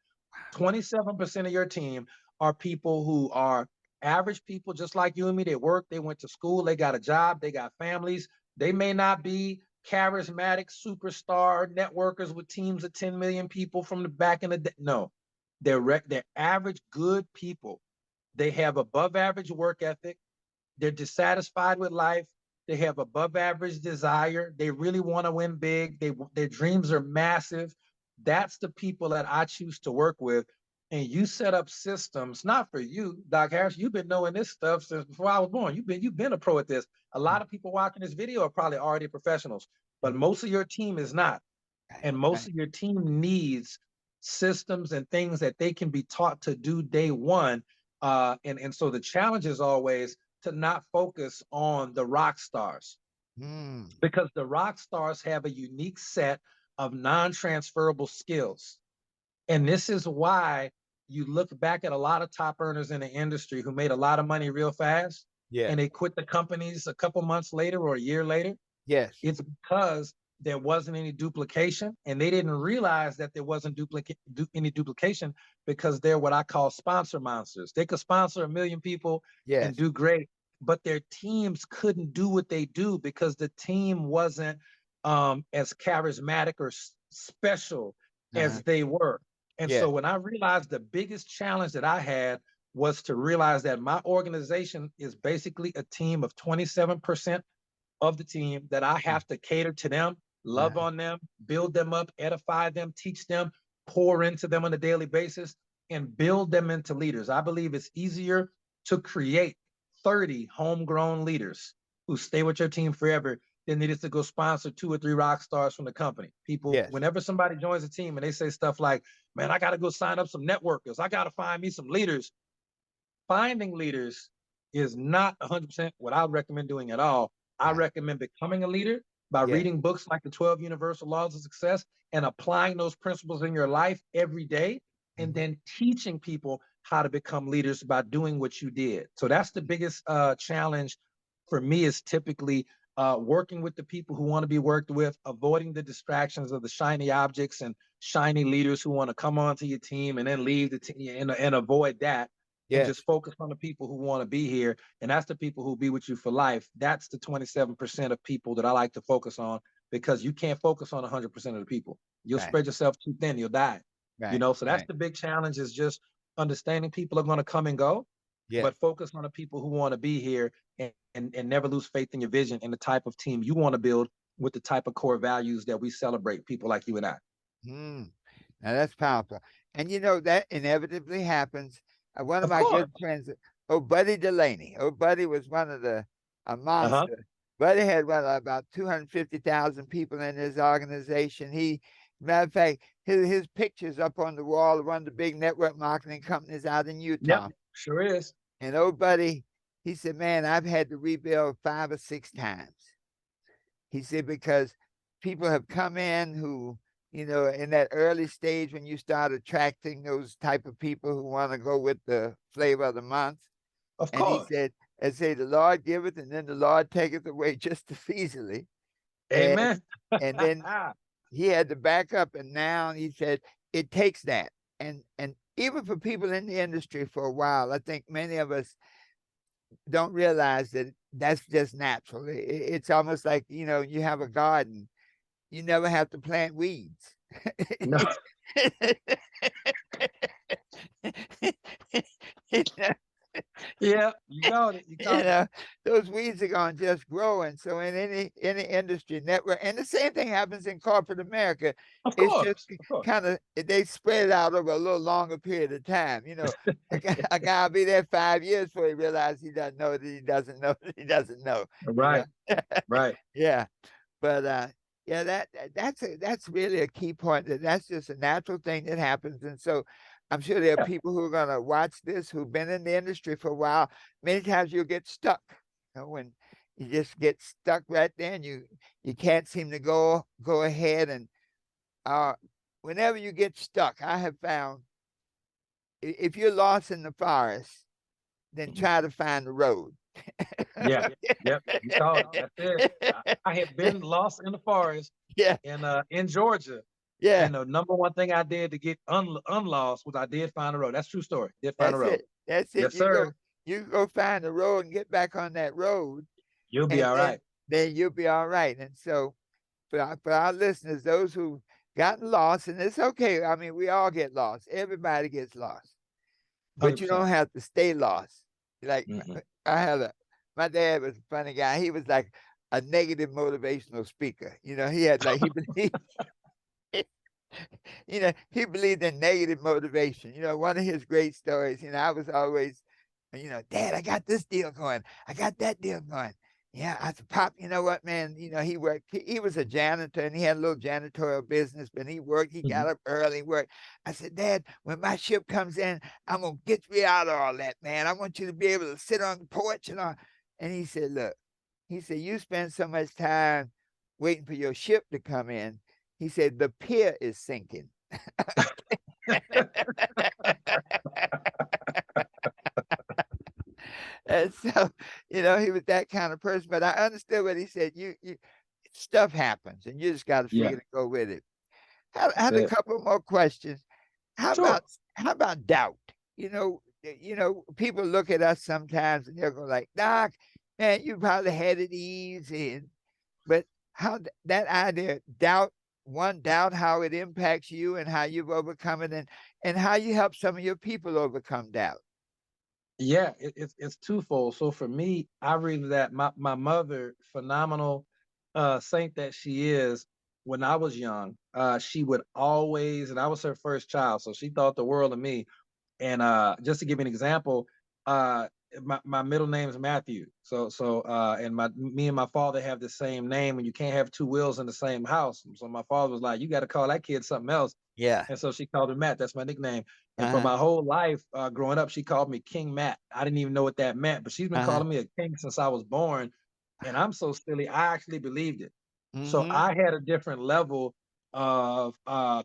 [SPEAKER 2] 27% of your team are people who are average people, just like you and me. They work, they went to school, they got a job, they got families. They may not be charismatic superstar networkers with teams of 10 million people from the back in the day. No, they're average good people. They have above average work ethic. They're dissatisfied with life. They have above average desire. They really want to win big. Their dreams are massive. That's the people that I choose to work with. And you set up systems, not for you, Doc Harris. You've been knowing this stuff since before I was born. You've been a pro at this. A lot of people watching this video are probably already professionals, but
[SPEAKER 1] Mhm.
[SPEAKER 2] most of your team is not.
[SPEAKER 1] Right.
[SPEAKER 2] And most
[SPEAKER 1] Right.
[SPEAKER 2] of your team needs systems and things that they can be taught to do day one. And so the challenge is always to not focus on the rock stars
[SPEAKER 1] Mm.
[SPEAKER 2] because the rock stars have a unique set of non-transferable skills. And this is why you look back at a lot of top earners in the industry who made a lot of money real fast
[SPEAKER 1] Yeah.
[SPEAKER 2] and they quit the companies a couple months later or a year later.
[SPEAKER 1] Yes.
[SPEAKER 2] It's because there wasn't any duplication, and they didn't realize that there wasn't any duplication because they're what I call sponsor monsters. They could sponsor 1 million people and
[SPEAKER 1] Yes.
[SPEAKER 2] do great, but their teams couldn't do what they do because the team wasn't as charismatic or special
[SPEAKER 1] Uh-huh.
[SPEAKER 2] as they were. And
[SPEAKER 1] Yeah.
[SPEAKER 2] so when I realized the biggest challenge that I had was to realize that my organization is basically a team of 27% of the team, that I have to cater to them, love
[SPEAKER 1] Uh-huh.
[SPEAKER 2] on them, build them up, edify them, teach them, pour into them on a daily basis, and build them into leaders. I believe it's easier to create 30 homegrown leaders who stay with your team forever than it is to go sponsor 2 or 3 rock stars from the company. People,
[SPEAKER 1] Yes.
[SPEAKER 2] whenever somebody joins a team and they say stuff like, man, I got to go sign up some networkers, I got to find me some leaders. Finding leaders is not 100% what I recommend doing at all. I
[SPEAKER 1] Right.
[SPEAKER 2] recommend becoming a leader by
[SPEAKER 1] Yes.
[SPEAKER 2] reading books like the 12 Universal Laws of Success and applying those principles in your life every day, and
[SPEAKER 1] Mm-hmm.
[SPEAKER 2] then teaching people how to become leaders by doing what you did. So that's the biggest challenge for me, is typically working with the people who want to be worked with, avoiding the distractions of the shiny objects and shiny leaders who want to come onto your team and then leave the team, and avoid that, and
[SPEAKER 1] Yes.
[SPEAKER 2] just focus on the people who want to be here. And that's the people who be with you for life. That's the 27% of people that I like to focus on, because you can't focus on 100% of the people. You'll
[SPEAKER 1] Right.
[SPEAKER 2] spread yourself too thin, you'll die.
[SPEAKER 1] Right.
[SPEAKER 2] So that's
[SPEAKER 1] Right.
[SPEAKER 2] the big challenge, is just understanding people are going to come and go,
[SPEAKER 1] Yes.
[SPEAKER 2] but focus on the people who want to be here, and never lose faith in your vision and the type of team you want to build with the type of core values that we celebrate, people like you and I.
[SPEAKER 1] Hmm. Now that's powerful. And that inevitably happens. One of
[SPEAKER 2] Of
[SPEAKER 1] my
[SPEAKER 2] course.
[SPEAKER 1] good friends, Buddy Delaney. Buddy was one of a
[SPEAKER 2] Uh-huh.
[SPEAKER 1] monster. Buddy had about 250,000 people in his organization. Matter of fact, his pictures up on the wall of one of the big network marketing companies out in
[SPEAKER 2] Yep,
[SPEAKER 1] Utah.
[SPEAKER 2] sure is.
[SPEAKER 1] And Buddy, he said, man, I've had to rebuild 5 or 6 times. He said, because people have come in who, in that early stage when you start attracting those type of people who want to go with the flavor of the month.
[SPEAKER 2] Of
[SPEAKER 1] And he
[SPEAKER 2] course.
[SPEAKER 1] said, and say, the Lord giveth and then the Lord taketh away just as easily. And
[SPEAKER 2] Amen.
[SPEAKER 1] and then he had to back up. And now he said, it takes that. And even for people in the industry for a while, I think many of us don't realize that that's just natural. It's almost like, you have a garden. You never have to plant weeds.
[SPEAKER 2] No.
[SPEAKER 1] you know,
[SPEAKER 2] Yeah, you got it. You
[SPEAKER 1] you
[SPEAKER 2] got it.
[SPEAKER 1] know, those weeds are going to just grow. And so in any industry network, and the same thing happens in corporate America,
[SPEAKER 2] Of
[SPEAKER 1] it's just
[SPEAKER 2] course. Of course.
[SPEAKER 1] kind of, they spread it out over a little longer period of time. A guy will be there 5 years before he realizes he doesn't know that he doesn't know that he doesn't know, you know.
[SPEAKER 2] Right. Right.
[SPEAKER 1] Yeah. But yeah, that's really a key point. That's just a natural thing that happens. And so I'm sure there are
[SPEAKER 2] Yeah.
[SPEAKER 1] people who are going to watch this who've been in the industry for a while. Many times you'll get stuck, when you just get stuck right there, and you can't seem to go ahead. And whenever you get stuck, I have found, if you're lost in the forest, then
[SPEAKER 2] Mhm.
[SPEAKER 1] try to find the road.
[SPEAKER 2] Yeah. Yep. You called it. That's it. I had been lost in the forest
[SPEAKER 1] Yeah,
[SPEAKER 2] in Georgia.
[SPEAKER 1] yeah.
[SPEAKER 2] And the number one thing I did to get unlost was I did find a road. That's true story. Did find a
[SPEAKER 1] That's
[SPEAKER 2] road.
[SPEAKER 1] it. That's it.
[SPEAKER 2] Yes, sir.
[SPEAKER 1] You go find the road and get back on that road,
[SPEAKER 2] You'll be
[SPEAKER 1] and
[SPEAKER 2] all
[SPEAKER 1] then
[SPEAKER 2] right.
[SPEAKER 1] you'll be all right. And so for our listeners, those who gotten lost, and it's okay. I mean, we all get lost. Everybody gets lost, but you
[SPEAKER 2] 100%.
[SPEAKER 1] don't have to stay lost. Like
[SPEAKER 2] Hmm.
[SPEAKER 1] I had my dad was a funny guy. He was like a negative motivational speaker. He had like he believed he believed in negative motivation. One of his great stories, I was always, Dad, I got this deal going. I got that deal going. Yeah, I said, Pop, you know what, man? He worked, he was a janitor and he had a little janitorial business, but he
[SPEAKER 2] Hmm.
[SPEAKER 1] got up early, worked. I said, Dad, when my ship comes in, I'm going to get you out of all that, man. I want you to be able to sit on the porch and all. And he said, look, you spend so much time waiting for your ship to come in. He said, the pier is sinking. And so, he was that kind of person. But I understood what he said. You stuff happens, and you just got to
[SPEAKER 2] Yeah,
[SPEAKER 1] figure to go with it. I
[SPEAKER 2] that's
[SPEAKER 1] had a
[SPEAKER 2] it.
[SPEAKER 1] couple more questions. How
[SPEAKER 2] Sure.
[SPEAKER 1] about how about doubt? People look at us sometimes and they'll go like, Doc, man, you probably had it easy. But how that idea, doubt how it impacts you and how you've overcome it, and how you help some of your people overcome doubt.
[SPEAKER 2] Yeah, it's twofold. So for me, I read that my mother, phenomenal saint that she is, when I was young, she would always, and I was her first child, so she thought the world of me. And just to give you an example, uh, my middle name is Matthew. And me and my father have the same name, and you can't have two Wills in the same house. So my father was like, "You got to call that kid something else."
[SPEAKER 1] Yeah.
[SPEAKER 2] And so she called him Matt. That's my nickname. And for
[SPEAKER 1] Uh-huh.
[SPEAKER 2] my whole life growing up, she called me King Matt. I didn't even know what that meant, but she's been
[SPEAKER 1] Uh-huh.
[SPEAKER 2] calling me a king since I was born. And I'm so silly, I actually believed it. So
[SPEAKER 1] Mm-hmm.
[SPEAKER 2] I had a different level of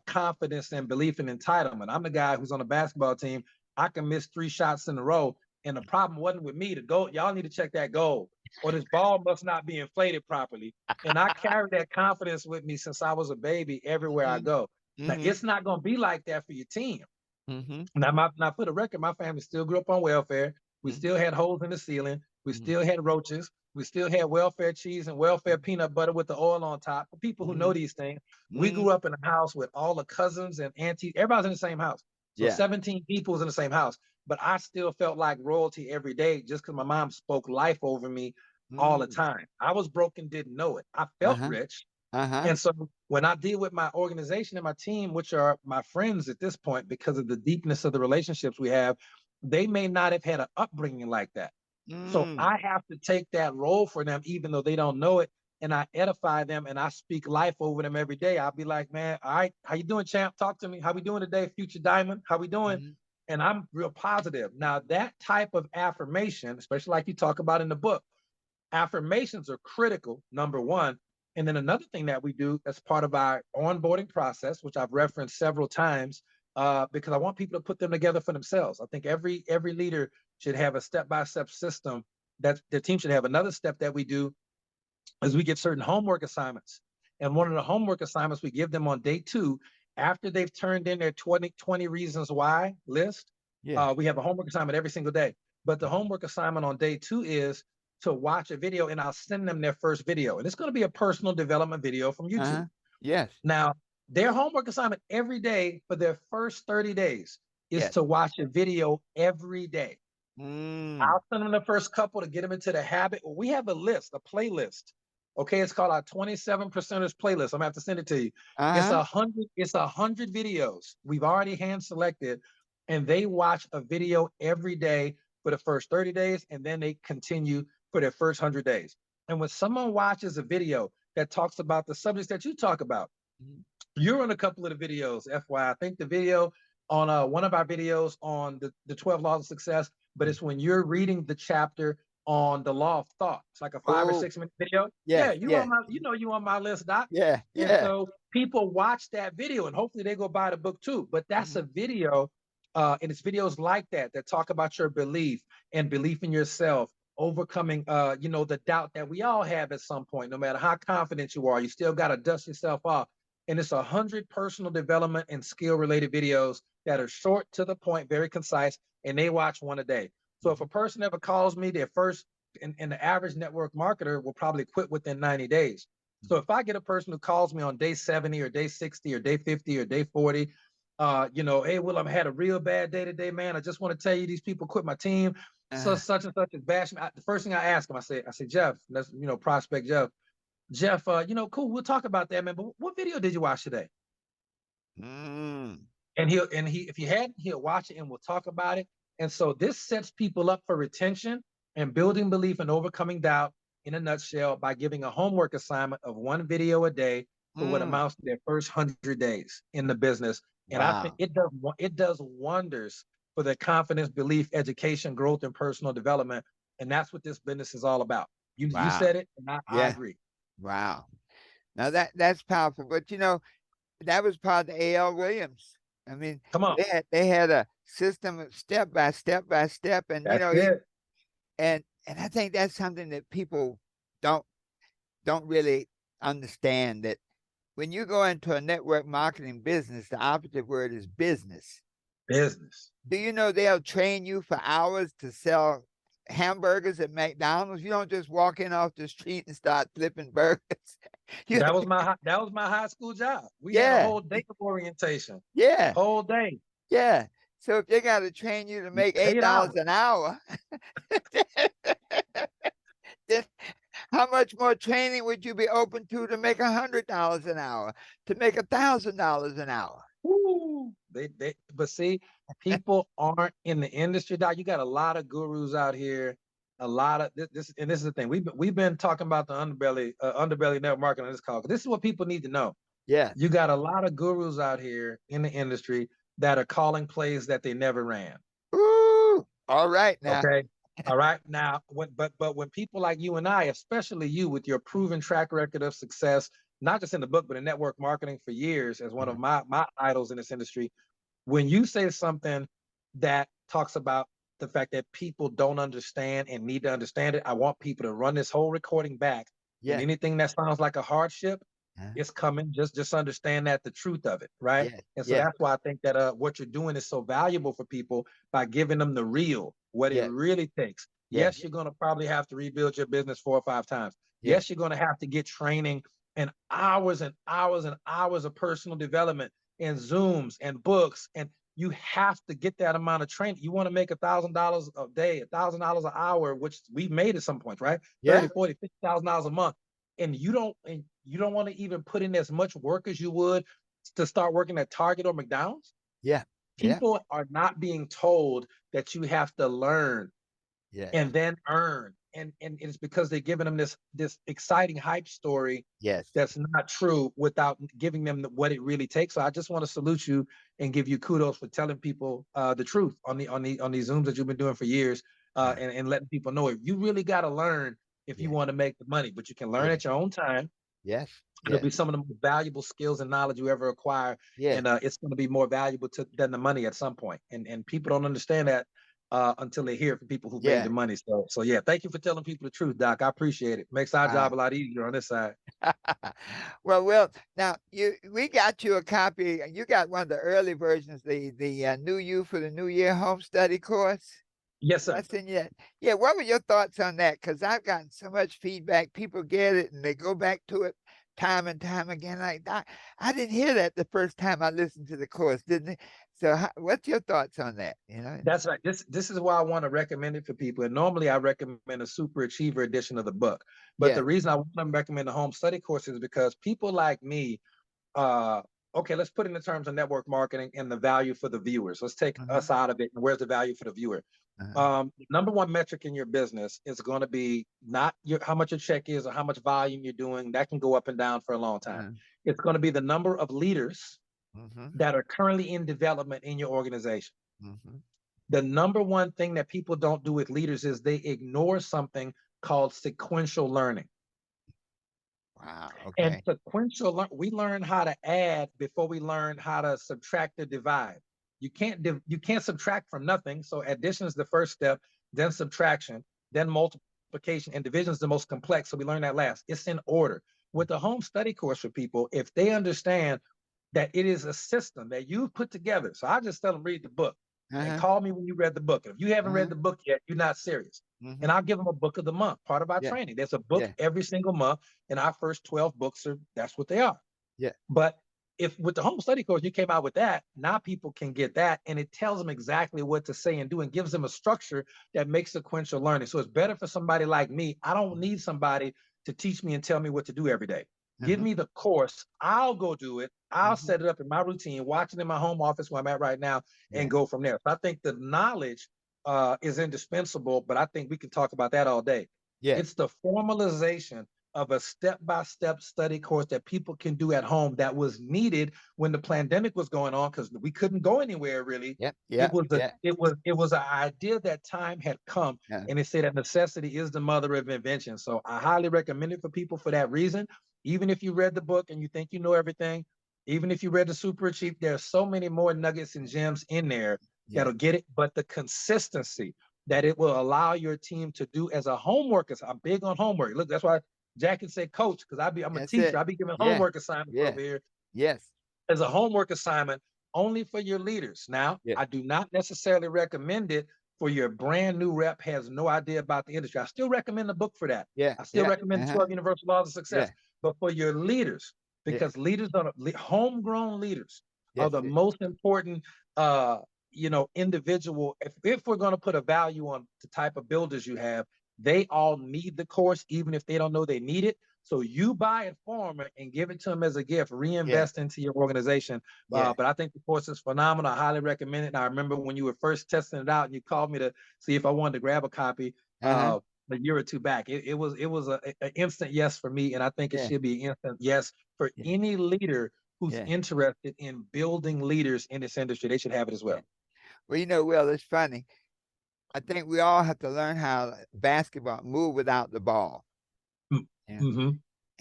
[SPEAKER 2] confidence and belief and entitlement. I'm the guy who's on the basketball team. I can miss 3 shots in a row. And the problem wasn't with me. The goal, y'all need to check that goal, or this ball must not be inflated properly. And I carried that confidence with me since I was a baby everywhere I
[SPEAKER 1] Mm-hmm.
[SPEAKER 2] go. Now
[SPEAKER 1] Mm-hmm.
[SPEAKER 2] it's not going to be like that for your team.
[SPEAKER 1] Mm-hmm.
[SPEAKER 2] Now, for the record, my family still grew up on welfare. We
[SPEAKER 1] Mm-hmm.
[SPEAKER 2] still had holes in the ceiling. We
[SPEAKER 1] Mm-hmm.
[SPEAKER 2] still had roaches. We still had welfare cheese and welfare peanut butter with the oil on top. For people who
[SPEAKER 1] Mm-hmm.
[SPEAKER 2] know these things, we
[SPEAKER 1] Mm-hmm.
[SPEAKER 2] grew up in a house with all the cousins and aunties. Everybody's in the same house. So
[SPEAKER 1] Yeah.
[SPEAKER 2] 17 people was in the same house. But I still felt like royalty every day just because my mom spoke life over me all the
[SPEAKER 1] Mm.
[SPEAKER 2] time. I was broken, didn't know it. I felt
[SPEAKER 1] Uh-huh.
[SPEAKER 2] rich,
[SPEAKER 1] Uh-huh.
[SPEAKER 2] and so when I deal with my organization and my team, which are my friends at this point, because of the deepness of the relationships we have, they may not have had an upbringing like that. So
[SPEAKER 1] Mm.
[SPEAKER 2] I have to take that role for them, even though they don't know it. And I edify them and I speak life over them every day. I'll be like, man, all right, how you doing, champ? Talk to me. How we doing today, future diamond? How we doing?
[SPEAKER 1] Mm-hmm.
[SPEAKER 2] And I'm real positive. Now, that type of affirmation, especially like you talk about in the book, affirmations are critical, number one. And then another thing that we do as part of our onboarding process, which I've referenced several times, because I want people to put them together for themselves. I think every leader should have a step-by-step system that their team should have. Another step that we do is we give certain homework assignments. And one of the homework assignments we give them on day 2, after they've turned in their 20 reasons why list,
[SPEAKER 1] Yes.
[SPEAKER 2] we have a homework assignment every single day. But the
[SPEAKER 1] Mm-hmm.
[SPEAKER 2] homework assignment on day 2 is to watch a video, and I'll send them their first video. And it's going to be a personal development video from YouTube.
[SPEAKER 1] Uh-huh. Yes.
[SPEAKER 2] Now, their homework assignment every day for their first 30 days is
[SPEAKER 1] Yes.
[SPEAKER 2] to watch a video every day.
[SPEAKER 1] Mm.
[SPEAKER 2] I'll send them the first couple to get them into the habit. We have a list, a playlist. Okay, it's called our 27 percenters playlist. I'm gonna have to send it to you.
[SPEAKER 1] Uh-huh.
[SPEAKER 2] It's 100 videos we've already hand selected, and they watch a video every day for the first 30 days, and then they continue for their first 100 days. And when someone watches a video that talks about the subjects that you talk about,
[SPEAKER 1] Mm-hmm.
[SPEAKER 2] you're in a couple of the videos, FYI. I think the video on one of our videos on the 12 laws of success, but it's when you're reading the chapter on the law of thought. It's like a 5 or 6 minute video. Yeah,
[SPEAKER 1] Yes. Yes.
[SPEAKER 2] you on my list, Doc.
[SPEAKER 1] Yeah.
[SPEAKER 2] And
[SPEAKER 1] Yeah.
[SPEAKER 2] so people watch that video and hopefully they go buy the book too. But that's
[SPEAKER 1] Mm-hmm.
[SPEAKER 2] a video, and it's videos like that that talk about your belief and belief in yourself, overcoming the doubt that we all have at some point. No matter how confident you are, you still gotta dust yourself off. And it's 100 personal development and skill related videos that are short, to the point, very concise, and they watch one a day. So if
[SPEAKER 1] Mm-hmm.
[SPEAKER 2] a person ever calls me, their first, and the average network marketer will probably quit within 90 days. So if I get a person who calls me on day 70 or day 60 or day 50 or day 40, hey, Will, I've had a real bad day today, man. I just want to tell you these people quit my team. So
[SPEAKER 1] Uh-huh.
[SPEAKER 2] such and such is bashing. The first thing I ask him, I say, Jeff, that's prospect Jeff. Jeff, cool. We'll talk about that, man. But what video did you watch today?
[SPEAKER 1] Mm.
[SPEAKER 2] And if you hadn't, he'll watch it and we'll talk about it. And so this sets people up for retention and building belief and overcoming doubt in a nutshell, by giving a homework assignment of one video a day for what
[SPEAKER 1] Mm.
[SPEAKER 2] amounts to their first 100 days in the business. And I think
[SPEAKER 1] Wow.
[SPEAKER 2] it does wonders for their confidence, belief, education, growth, and personal development. And that's what this business is all about. You
[SPEAKER 1] Wow.
[SPEAKER 2] said it, and I
[SPEAKER 1] Yeah.
[SPEAKER 2] agree.
[SPEAKER 1] Wow. Now that's powerful. But that was part of the A.L. Williams. I mean,
[SPEAKER 2] Come on.
[SPEAKER 1] they had a system of step by step by step, and
[SPEAKER 2] That's it.
[SPEAKER 1] and I think that's something that people don't don't really understand, that when you go into a network marketing business, the operative word is business.
[SPEAKER 2] Business.
[SPEAKER 1] Do you know they'll train you for hours to sell hamburgers at McDonald's? You don't just walk in off the street and start flipping burgers. You
[SPEAKER 2] That
[SPEAKER 1] have
[SPEAKER 2] was
[SPEAKER 1] to,
[SPEAKER 2] my high school job. We had a
[SPEAKER 1] yeah,
[SPEAKER 2] whole day of orientation,
[SPEAKER 1] yeah,
[SPEAKER 2] whole day.
[SPEAKER 1] yeah. So if they got to train you to make eight
[SPEAKER 2] 8 hours.
[SPEAKER 1] dollars an hour, then how much more training would you be open to make $100 an hour, to make $1,000 an hour?
[SPEAKER 2] Woo. But see, people aren't in the industry. Doc, you got a lot of gurus out here. A lot of this, and this is the thing. We've been talking about the underbelly network marketing on this call. This is what people need to know.
[SPEAKER 1] Yeah.
[SPEAKER 2] You got a lot of gurus out here in the industry that are calling plays that they never ran.
[SPEAKER 1] Ooh, all right now.
[SPEAKER 2] Okay. All right. Now, but when people like you and I, especially you with your proven track record of success, not just in the book, but in network marketing for years as one of my idols in this industry, when you say something that talks about the fact that people don't understand and need to understand it, I want people to run this whole recording back. And
[SPEAKER 1] Yeah.
[SPEAKER 2] anything that sounds like a hardship,
[SPEAKER 1] Uh,
[SPEAKER 2] it's coming. Just understand that the truth of it, right?
[SPEAKER 1] yeah.
[SPEAKER 2] And so
[SPEAKER 1] Yeah.
[SPEAKER 2] that's why I think that what you're doing is so valuable for people by giving them the real, what it
[SPEAKER 1] Yeah.
[SPEAKER 2] really takes.
[SPEAKER 1] Yeah.
[SPEAKER 2] Yes, you're going to probably have to rebuild your business 4 or 5 times.
[SPEAKER 1] Yeah.
[SPEAKER 2] Yes, you're going to have to get training and hours and hours and hours of personal development and Zooms and books. And you have to get that amount of training. You want to make $1,000 a day, $1,000 an hour, which we've made at some point, right?
[SPEAKER 1] Yeah.
[SPEAKER 2] 30, 40, $50,000 a month. And you don't want to even put in as much work as you would to start working at Target or McDonald's.
[SPEAKER 1] Yeah. Yeah.
[SPEAKER 2] People are not being told that you have to learn
[SPEAKER 1] Yes.
[SPEAKER 2] and then earn. And it's because they're giving them this exciting hype story
[SPEAKER 1] Yes.
[SPEAKER 2] that's not true without giving them what it really takes. So I just want to salute you and give you kudos for telling people the truth on these Zooms that you've been doing for years,
[SPEAKER 1] Uh,
[SPEAKER 2] and letting people know if you really got to learn if you
[SPEAKER 1] yeah.
[SPEAKER 2] want to make the money, but you can learn
[SPEAKER 1] Yeah.
[SPEAKER 2] at your own time.
[SPEAKER 1] Yes.
[SPEAKER 2] It'll
[SPEAKER 1] Yes.
[SPEAKER 2] be some of the most valuable skills and knowledge you ever acquire,
[SPEAKER 1] Yeah.
[SPEAKER 2] and it's going to be more valuable than the money at some point. And people don't understand that until they hear it from people who've made
[SPEAKER 1] Yeah.
[SPEAKER 2] the money. So yeah, thank you for telling people the truth, Doc. I appreciate it. Makes our
[SPEAKER 1] Uh,
[SPEAKER 2] job a lot easier on this side.
[SPEAKER 1] well, now we got you a copy. You got one of the early versions, the New You for the New Year home study course.
[SPEAKER 2] Yes, sir.
[SPEAKER 1] That's in yet. Yeah. What were your thoughts on that? Because I've gotten so much feedback. People get it and they go back to it time and time again. Like, I didn't hear that the first time I listened to the course, didn't it? So, what's your thoughts on that?
[SPEAKER 2] That's right. This is why I want to recommend it for people. And normally I recommend a super achiever edition of the book. But
[SPEAKER 1] Yeah.
[SPEAKER 2] the reason I want to recommend the home study course is because people like me, uh, okay, let's put it in the terms of network marketing and the value for the viewers. Let's take
[SPEAKER 1] Uh-huh.
[SPEAKER 2] us out of it. And where's the value for the viewer?
[SPEAKER 1] Uh-huh.
[SPEAKER 2] Number one metric in your business is going to be not how much your check is or how much volume you're doing. That can go up and down for a long time.
[SPEAKER 1] Uh-huh.
[SPEAKER 2] It's going to be the number of leaders
[SPEAKER 1] Mm-hmm.
[SPEAKER 2] that are currently in development in your organization.
[SPEAKER 1] Mm-hmm.
[SPEAKER 2] The number one thing that people don't do with leaders is they ignore something called sequential learning.
[SPEAKER 1] Wow.
[SPEAKER 2] And
[SPEAKER 1] Okay.
[SPEAKER 2] we learn how to add before we learn how to subtract or divide. You can't subtract from nothing. So addition is the first step, then subtraction, then multiplication, and division is the most complex. So we learn that last. It's in order. With the home study course for people, if they understand that it is a system that you've put together. So I just tell them read the book and
[SPEAKER 1] Uh-huh.
[SPEAKER 2] call me when you read the book. And if you haven't read
[SPEAKER 1] Uh-huh.
[SPEAKER 2] the book yet, you're not serious.
[SPEAKER 1] Mm-hmm.
[SPEAKER 2] And I'll give them a book of the month, part of our
[SPEAKER 1] Yeah.
[SPEAKER 2] training. There's a book
[SPEAKER 1] Yeah.
[SPEAKER 2] every single month, and our first 12 books that's what they are.
[SPEAKER 1] Yeah.
[SPEAKER 2] But if with the home study course you came out with that, now people can get that, and it tells them exactly what to say and do and gives them a structure that makes sequential learning. So it's better for somebody like me. I don't need somebody to teach me and tell me what to do every day. Give
[SPEAKER 1] Uh-huh.
[SPEAKER 2] me the course. I'll go do it. I'll
[SPEAKER 1] Mm-hmm.
[SPEAKER 2] set it up in my routine, watch it in my home office where I'm at right now, and
[SPEAKER 1] Yeah.
[SPEAKER 2] go from there. So I think the knowledge is indispensable, but I think we can talk about that all day.
[SPEAKER 1] Yeah.
[SPEAKER 2] It's the formalization of a step-by-step study course that people can do at home that was needed when the pandemic was going on because we couldn't go anywhere really.
[SPEAKER 1] Yeah.
[SPEAKER 2] It
[SPEAKER 1] Yeah.
[SPEAKER 2] was the
[SPEAKER 1] Yeah.
[SPEAKER 2] it was an idea that time had come,
[SPEAKER 1] Yeah.
[SPEAKER 2] and they say that necessity is the mother of invention. So I highly recommend it for people for that reason. Even if you read the book and you think you know everything, Even if you read the super cheap, there's so many more nuggets and gems in there
[SPEAKER 1] Yeah.
[SPEAKER 2] that'll get it. But the consistency that it will allow your team to do as a homework, is I'm big on homework. Look, that's why Jackie said coach, because I'm a
[SPEAKER 1] That's
[SPEAKER 2] teacher.
[SPEAKER 1] it.
[SPEAKER 2] I be giving
[SPEAKER 1] Yeah.
[SPEAKER 2] homework assignments
[SPEAKER 1] Yeah.
[SPEAKER 2] over here
[SPEAKER 1] Yes.
[SPEAKER 2] as a homework assignment only for your leaders. Now,
[SPEAKER 1] Yeah.
[SPEAKER 2] I do not necessarily recommend it for your brand new rep has no idea about the industry. I still recommend the book for that.
[SPEAKER 1] Yeah.
[SPEAKER 2] I still
[SPEAKER 1] Yeah.
[SPEAKER 2] recommend the
[SPEAKER 1] Uh-huh.
[SPEAKER 2] 12 Universal Laws of Success.
[SPEAKER 1] Yeah.
[SPEAKER 2] But for your leaders,
[SPEAKER 1] Yeah.
[SPEAKER 2] because leaders are homegrown leaders are
[SPEAKER 1] That's
[SPEAKER 2] the
[SPEAKER 1] it.
[SPEAKER 2] most important individual. If we're going to put a value on the type of builders you have, they all need the course, even if they don't know they need it. So you buy it for them and give it to them as a gift,
[SPEAKER 1] Yeah.
[SPEAKER 2] reinvest into your organization.
[SPEAKER 1] Yeah.
[SPEAKER 2] But I think the course is phenomenal. I highly recommend it. And I remember when you were first testing it out and you called me to see if I wanted to grab a copy
[SPEAKER 1] Uh-huh.
[SPEAKER 2] a year or two back. It was an instant yes for me. And I think it
[SPEAKER 1] Yeah.
[SPEAKER 2] should be an instant yes for
[SPEAKER 1] Yeah.
[SPEAKER 2] any leader who's
[SPEAKER 1] Yeah.
[SPEAKER 2] interested in building leaders in this industry. They should have it as
[SPEAKER 1] Yeah.
[SPEAKER 2] well.
[SPEAKER 1] Well, Will, it's funny. I think we all have to learn how basketball move without the ball. Yeah.
[SPEAKER 2] Mm-hmm.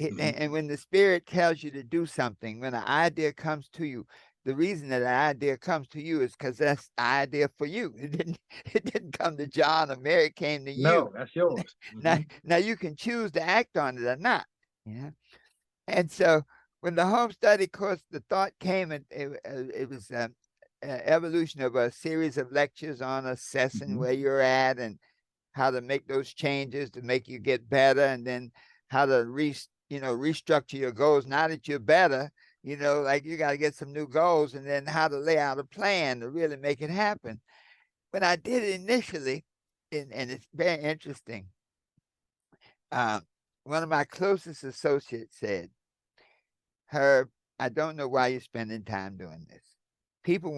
[SPEAKER 2] Mm-hmm.
[SPEAKER 1] And when the spirit tells you to do something, when an idea comes to you, the reason that an idea comes to you is because that's the idea for you. It didn't come to John or Mary, it came to you.
[SPEAKER 2] No, that's yours.
[SPEAKER 1] Now,
[SPEAKER 2] Mm-hmm.
[SPEAKER 1] now you can choose to act on it or not. Yeah. And so when the home study course, the thought came, and it was evolution of a series of lectures on assessing
[SPEAKER 2] Mm-hmm.
[SPEAKER 1] where you're at and how to make those changes to make you get better, and then how to restructure your goals. Now that you're better, like you got to get some new goals, and then how to lay out a plan to really make it happen. When I did it initially, and it's very interesting, uh, one of my closest associates said, Herb, I don't know why you're spending time doing this. People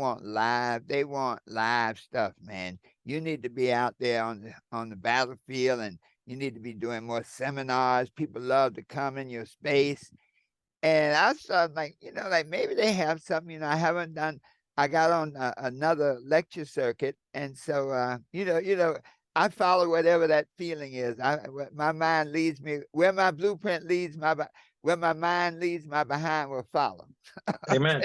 [SPEAKER 1] they want live stuff, man. You need to be out there on the battlefield, and you need to be doing more seminars. People love to come in your space. And I started like maybe they have something, I haven't done. I got on another lecture circuit. And so, I follow whatever that feeling is. My mind leads me where my blueprint leads where my mind leads, my behind will follow.
[SPEAKER 2] Amen.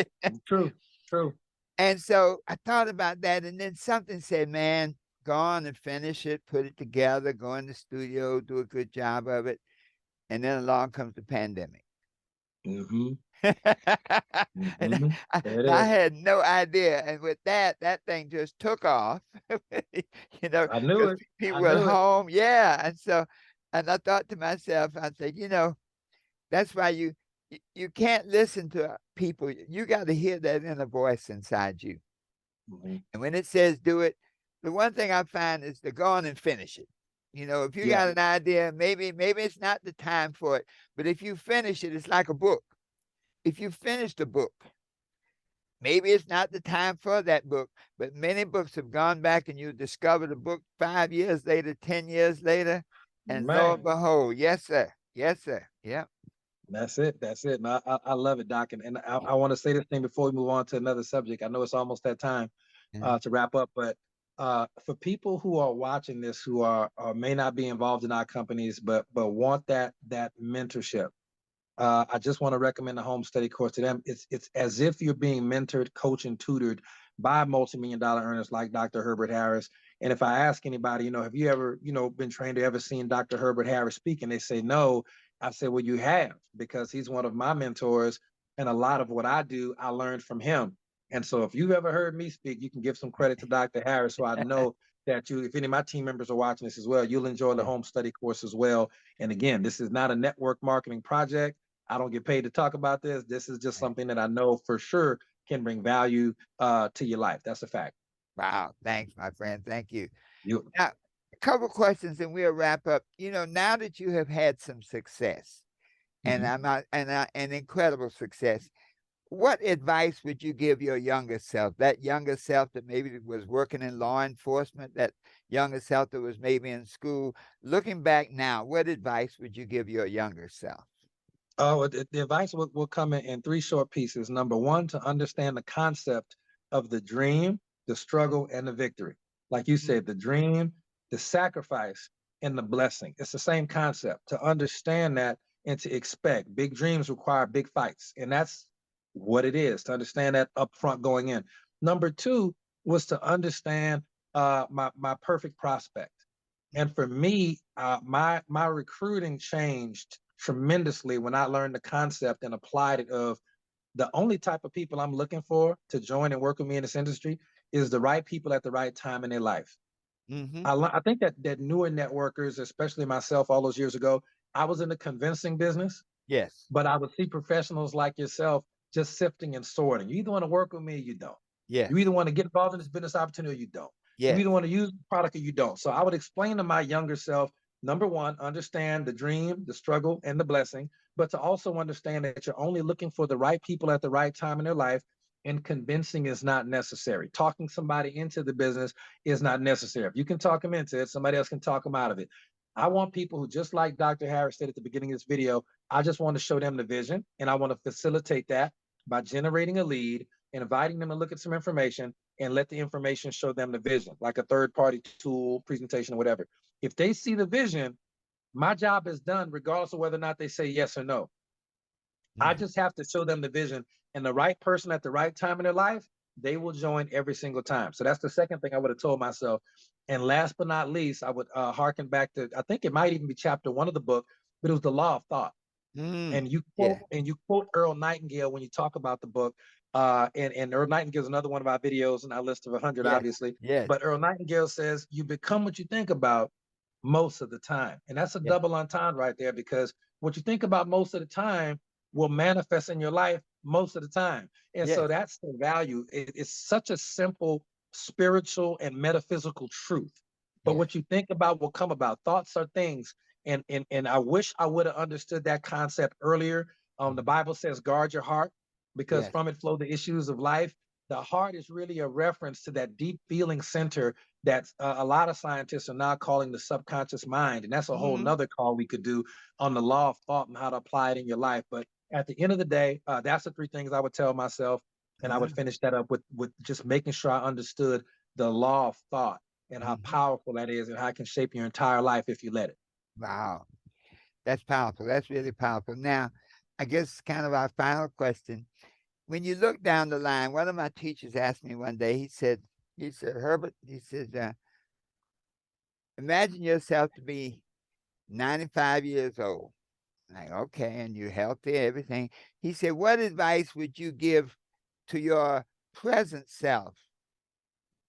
[SPEAKER 2] True. True.
[SPEAKER 1] And so I thought about that, and then something said, man, go on and finish it, put it together, go in the studio, do a good job of it. And then along comes the pandemic.
[SPEAKER 2] Mm-hmm.
[SPEAKER 1] And
[SPEAKER 2] Mm-hmm. There it
[SPEAKER 1] I
[SPEAKER 2] is.
[SPEAKER 1] had no idea. And with that thing just took off,
[SPEAKER 2] I knew
[SPEAKER 1] because
[SPEAKER 2] it. I
[SPEAKER 1] people were at
[SPEAKER 2] knew it.
[SPEAKER 1] home. Yeah. And so, and I thought to myself, I said, that's why you can't listen to people. You got to hear that inner voice inside you.
[SPEAKER 2] Mm-hmm.
[SPEAKER 1] And when it says do it, the one thing I find is to go on and finish it. If you
[SPEAKER 2] Yeah.
[SPEAKER 1] got an idea, maybe it's not the time for it, but if you finish it, it's like a book. If you finish the book, maybe it's not the time for that book, but many books have gone back and you discovered a book 5 years later, 10 years later, and lo and
[SPEAKER 2] Man.
[SPEAKER 1] behold, yes, sir. Yes, sir. Yeah.
[SPEAKER 2] That's it. That's it. And I love it, Doc. And I want to say this thing before we move on to another subject. I know it's almost that time
[SPEAKER 1] Yeah.
[SPEAKER 2] to wrap up, but for people who are watching this, who are may not be involved in our companies, but want that mentorship, I just want to recommend the home study course to them. It's as if you're being mentored, coached, and tutored by multi-million-dollar earners like Dr. Herbert Harris. And if I ask anybody, have you ever, been trained or ever seen Dr. Herbert Harris speak? And they say no. I say, well, you have, because he's one of my mentors, and a lot of what I do, I learned from him. And so if you've ever heard me speak, you can give some credit to Dr. Harris. So I know that if any of my team members are watching this as well, you'll enjoy the
[SPEAKER 1] Yeah.
[SPEAKER 2] home study course as well. And again, this is not a network marketing project. I don't get paid to talk about this. This is just
[SPEAKER 1] Right.
[SPEAKER 2] something that I know for sure can bring value to your life. That's a fact.
[SPEAKER 1] Wow. Thanks, my friend. Thank you.
[SPEAKER 2] You.
[SPEAKER 1] Now, a couple questions and we'll wrap up. Now that you have had some success, and
[SPEAKER 2] Mhm.
[SPEAKER 1] and incredible success, what advice would you give your younger self? That younger self that maybe was working in law enforcement, that younger self that was maybe in school. Looking back now, what advice would you give your younger self?
[SPEAKER 2] Oh, the advice will come in three short pieces. Number one, to understand the concept of the dream, the struggle, and the victory. Like you
[SPEAKER 1] Mm.
[SPEAKER 2] said, the dream, the sacrifice, and the blessing. It's the same concept. To understand that and to expect big dreams require big fights. And that's what it is, to understand that upfront going in. Number two was to understand my perfect prospect. And for me, my recruiting changed tremendously when I learned the concept and applied it of the only type of people I'm looking for to join and work with me in this industry is the right people at the right time in their life.
[SPEAKER 1] Mm-hmm.
[SPEAKER 2] I think that newer networkers, especially myself, all those years ago, I was in the convincing business,
[SPEAKER 1] Yes.
[SPEAKER 2] but I would see professionals like yourself just sifting and sorting. You either want to work with me or you don't. You either
[SPEAKER 1] Yes.
[SPEAKER 2] want to get involved in this business opportunity or you don't. You
[SPEAKER 1] Yes.
[SPEAKER 2] either want to use the product or you don't. So I would explain to my younger self, number one, understand the dream, the struggle, and the blessing, but to also understand that you're only looking for the right people at the right time in their life. And convincing is not necessary. Talking somebody into the business is not necessary. If you can talk them into it, somebody else can talk them out of it. I want people who, just like Dr. Harris said at the beginning of this video, I just want to show them the vision, and I want to facilitate that by generating a lead, inviting them to look at some information, and let the information show them the vision, like a third party tool, presentation, or whatever. If they see the vision, my job is done, regardless of whether or not they say yes or no. I
[SPEAKER 1] Mm-hmm.
[SPEAKER 2] just have to show them the vision, and the right person at the right time in their life, they will join every single time. So that's the second thing I would have told myself. And last but not least, I would hearken back to, I think it might even be chapter one of the book, but it was the law of thought.
[SPEAKER 1] Mm.
[SPEAKER 2] And you quote
[SPEAKER 1] Yeah.
[SPEAKER 2] and you quote Earl Nightingale when you talk about the book. And Earl Nightingale is another one of our videos in our list of 100,
[SPEAKER 1] Yes.
[SPEAKER 2] obviously.
[SPEAKER 1] Yes.
[SPEAKER 2] But Earl Nightingale says you become what you think about most of the time, and that's a
[SPEAKER 1] Yes.
[SPEAKER 2] double entendre right there, because what you think about most of the time will manifest in your life most of the time. And so
[SPEAKER 1] Yes.
[SPEAKER 2] that's the value. It's such a simple spiritual and metaphysical truth. But
[SPEAKER 1] Yes.
[SPEAKER 2] what you think about will come about. Thoughts are things. And I wish I would have understood that concept earlier. The
[SPEAKER 1] Mhm.
[SPEAKER 2] Bible says, guard your heart, because
[SPEAKER 1] Yes.
[SPEAKER 2] from it flow the issues of life. The heart is really a reference to that deep feeling center that a lot of scientists are now calling the subconscious mind. And that's a whole
[SPEAKER 1] Mm-hmm.
[SPEAKER 2] nother call we could do on the law of thought and how to apply it in your life. But at the end of the day, that's the three things I would tell myself. And I would
[SPEAKER 1] Uh-huh.
[SPEAKER 2] finish that up with just making sure I understood the law of thought and how
[SPEAKER 1] Mm-hmm.
[SPEAKER 2] powerful that is and how it can shape your entire life if you let it.
[SPEAKER 1] Wow. That's powerful. That's really powerful. Now, I guess kind of our final question. When you look down the line, one of my teachers asked me one day, he said, Herbert, he says, imagine yourself to be 95 years old. Like, okay, and you're healthy, everything. He said, what advice would you give to your present self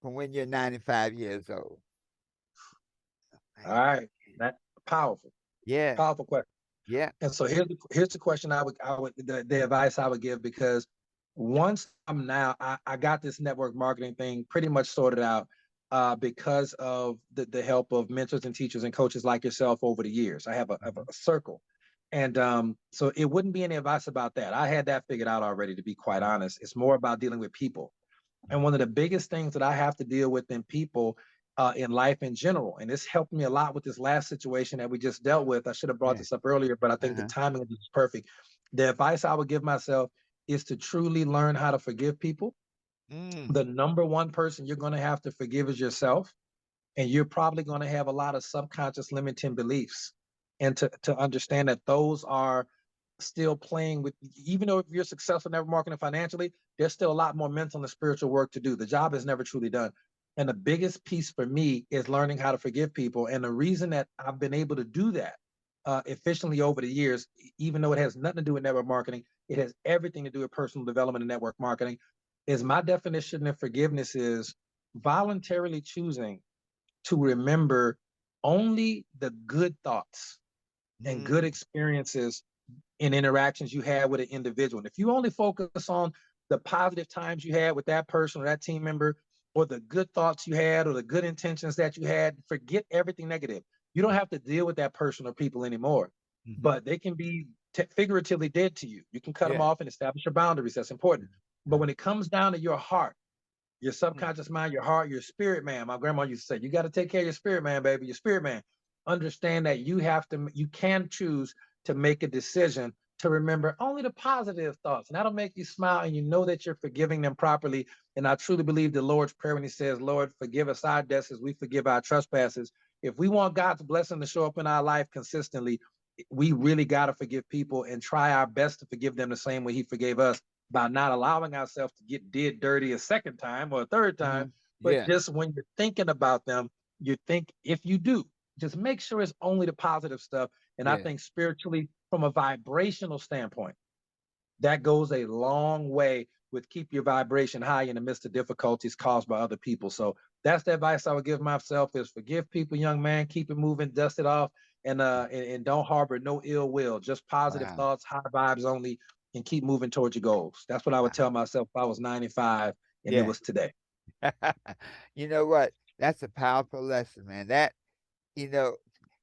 [SPEAKER 1] from when you're 95 years old?
[SPEAKER 2] All
[SPEAKER 1] Like,
[SPEAKER 2] right. That powerful,
[SPEAKER 1] yeah,
[SPEAKER 2] powerful question.
[SPEAKER 1] yeah,
[SPEAKER 2] And so here's the question I would the advice I would give, because once I got this network marketing thing pretty much sorted out because of the help of mentors and teachers and coaches like yourself over the years. I have
[SPEAKER 1] mhm,
[SPEAKER 2] a circle. And so it wouldn't be any advice about that. I had that figured out already, to be quite honest. It's more about dealing with people. And one of the biggest things that I have to deal with in people in life in general, and this helped me a lot with this last situation that we just dealt with. I should have brought
[SPEAKER 1] yeah,
[SPEAKER 2] this up earlier, but I think the
[SPEAKER 1] uh-huh,
[SPEAKER 2] timing of this is perfect. The advice I would give myself is to truly learn how to forgive people.
[SPEAKER 1] mm,
[SPEAKER 2] The number one person you're going to have to forgive is yourself, and you're probably going to have a lot of subconscious limiting beliefs. And to understand that those are still playing with, even though if you're successful network marketing financially, there's still a lot more mental and spiritual work to do. The job is never truly done. And the biggest piece for me is learning how to forgive people. And the reason that I've been able to do that efficiently over the years, even though it has nothing to do with network marketing, it has everything to do with personal development and network marketing, is my definition of forgiveness is voluntarily choosing to remember only the good thoughts and good
[SPEAKER 1] mm,
[SPEAKER 2] experiences in interactions you had with an individual. And if you only focus on the positive times you had with that person or that team member, or the good thoughts you had, or the good intentions that you had, forget everything negative. You don't have to deal with that person or people anymore,
[SPEAKER 1] mm-hmm,
[SPEAKER 2] but they can be figuratively dead to you. You can cut them
[SPEAKER 1] yeah,
[SPEAKER 2] off and establish your boundaries. That's important. But
[SPEAKER 1] uh-huh,
[SPEAKER 2] when it comes down to your heart, your
[SPEAKER 1] mm,
[SPEAKER 2] subconscious mind, your heart, your spirit man. My grandma used to say, you got to take care of your spirit man, baby, your spirit man. Understand that you can choose to make a decision to remember only the positive thoughts. And that'll make you smile, and you know that you're forgiving them properly. And I truly believe the Lord's Prayer when he says, Lord, forgive us our debts as we forgive our trespasses. If we want God's blessing to show up in our life consistently, we really got to forgive people and try our best to forgive them the same way he forgave us. by not allowing ourselves to get did dirty a second time or a third time. But
[SPEAKER 1] Yeah,
[SPEAKER 2] just when you're thinking about them, you think if you do, just make sure it's only the positive stuff. And I
[SPEAKER 1] yeah.
[SPEAKER 2] think spiritually, from a vibrational standpoint, that goes a long way with keep your vibration high in the midst of difficulties caused by other people. So that's the advice I would give myself is forgive people, young man, keep it moving, dust it off, and don't harbor no ill will, just positive
[SPEAKER 1] Wow,
[SPEAKER 2] thoughts, high vibes only, and keep moving towards your goals. That's what I would
[SPEAKER 1] wow.
[SPEAKER 2] tell myself if I was 95 and it
[SPEAKER 1] Yeah.
[SPEAKER 2] was today.
[SPEAKER 1] You know what? That's a powerful lesson, man. That, you know,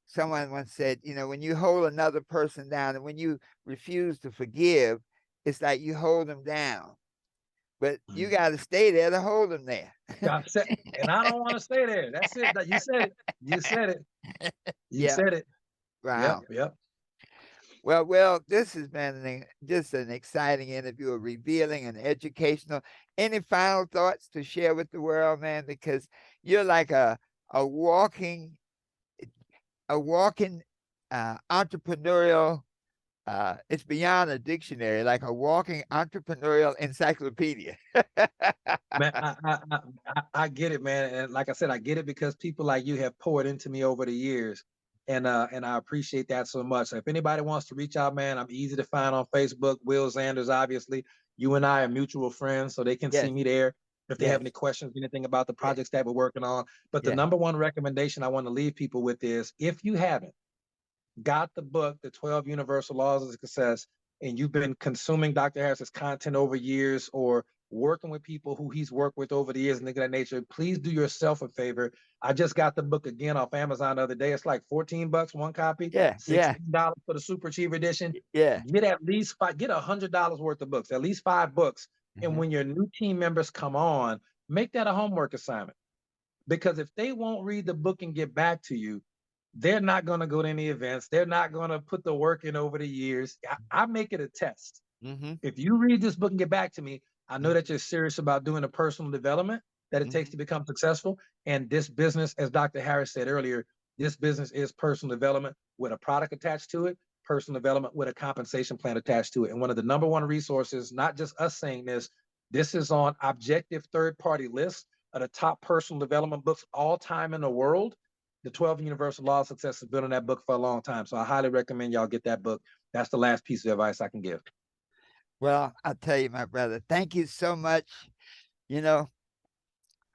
[SPEAKER 1] someone once said, when you hold another person down and when you refuse to forgive, it's like you hold them down. But you
[SPEAKER 2] Mhm.
[SPEAKER 1] got to stay there to hold them there.
[SPEAKER 2] That's it. And I don't want to stay there. That's it. That you said it. You said it. You
[SPEAKER 1] Yeah.
[SPEAKER 2] said it. Yep.
[SPEAKER 1] Wow.
[SPEAKER 2] Yep.
[SPEAKER 1] Well, this has been just an exciting interview, revealing and educational. Any final thoughts to share with the world, man? Because you're like a walking, a walking entrepreneurial. It's beyond a dictionary, like a walking entrepreneurial encyclopedia.
[SPEAKER 2] Man, I get it, man. And like I said, I get it because people like you have poured into me over the years. And I appreciate that so much. So if anybody wants to reach out, man, I'm easy to find on Facebook. Will Zanders, obviously. You and I are mutual friends, so they can see
[SPEAKER 1] Yes,
[SPEAKER 2] me there if they have
[SPEAKER 1] yes,
[SPEAKER 2] any questions, anything about the
[SPEAKER 1] yeah,
[SPEAKER 2] projects that we're working on. But the
[SPEAKER 1] yeah,
[SPEAKER 2] number one recommendation I want to leave people with is if you haven't got the book, The 12 Universal Laws of Success, and you've been consuming Dr. Harris's content over years or working with people who he's worked with over the years and things of that nature, please do yourself a favor. I just got the book again off Amazon the other day. It's like 14 bucks, one copy,
[SPEAKER 1] yeah, yeah,
[SPEAKER 2] $16 for the super cheap edition.
[SPEAKER 1] yeah.
[SPEAKER 2] Get at least five, get $100 worth of books, at least 5 books. And
[SPEAKER 1] Mhm,
[SPEAKER 2] when your new team members come on, make that a homework assignment. Because if they won't read the book and get back to you, they're not going to go to any events. They're not going to put the work in over the years. I make it a test.
[SPEAKER 1] mhm,
[SPEAKER 2] If you read this book and get back to me, I know
[SPEAKER 1] mhm,
[SPEAKER 2] that you're serious about doing the personal development that it takes
[SPEAKER 1] mhm.
[SPEAKER 2] to become successful. And this business, as Dr. Harris said earlier, this business is personal development with a product attached to it, personal development with a compensation plan attached to it. And one of the number one resources, not just us saying this is on objective third party lists of the top personal development books all time in the world. The 12 Universal Law of Success has been on that book for a long time. So I highly recommend y'all get that book. That's the last piece of advice I can give.
[SPEAKER 1] Well, I'll tell you, my brother, thank you so much. You know,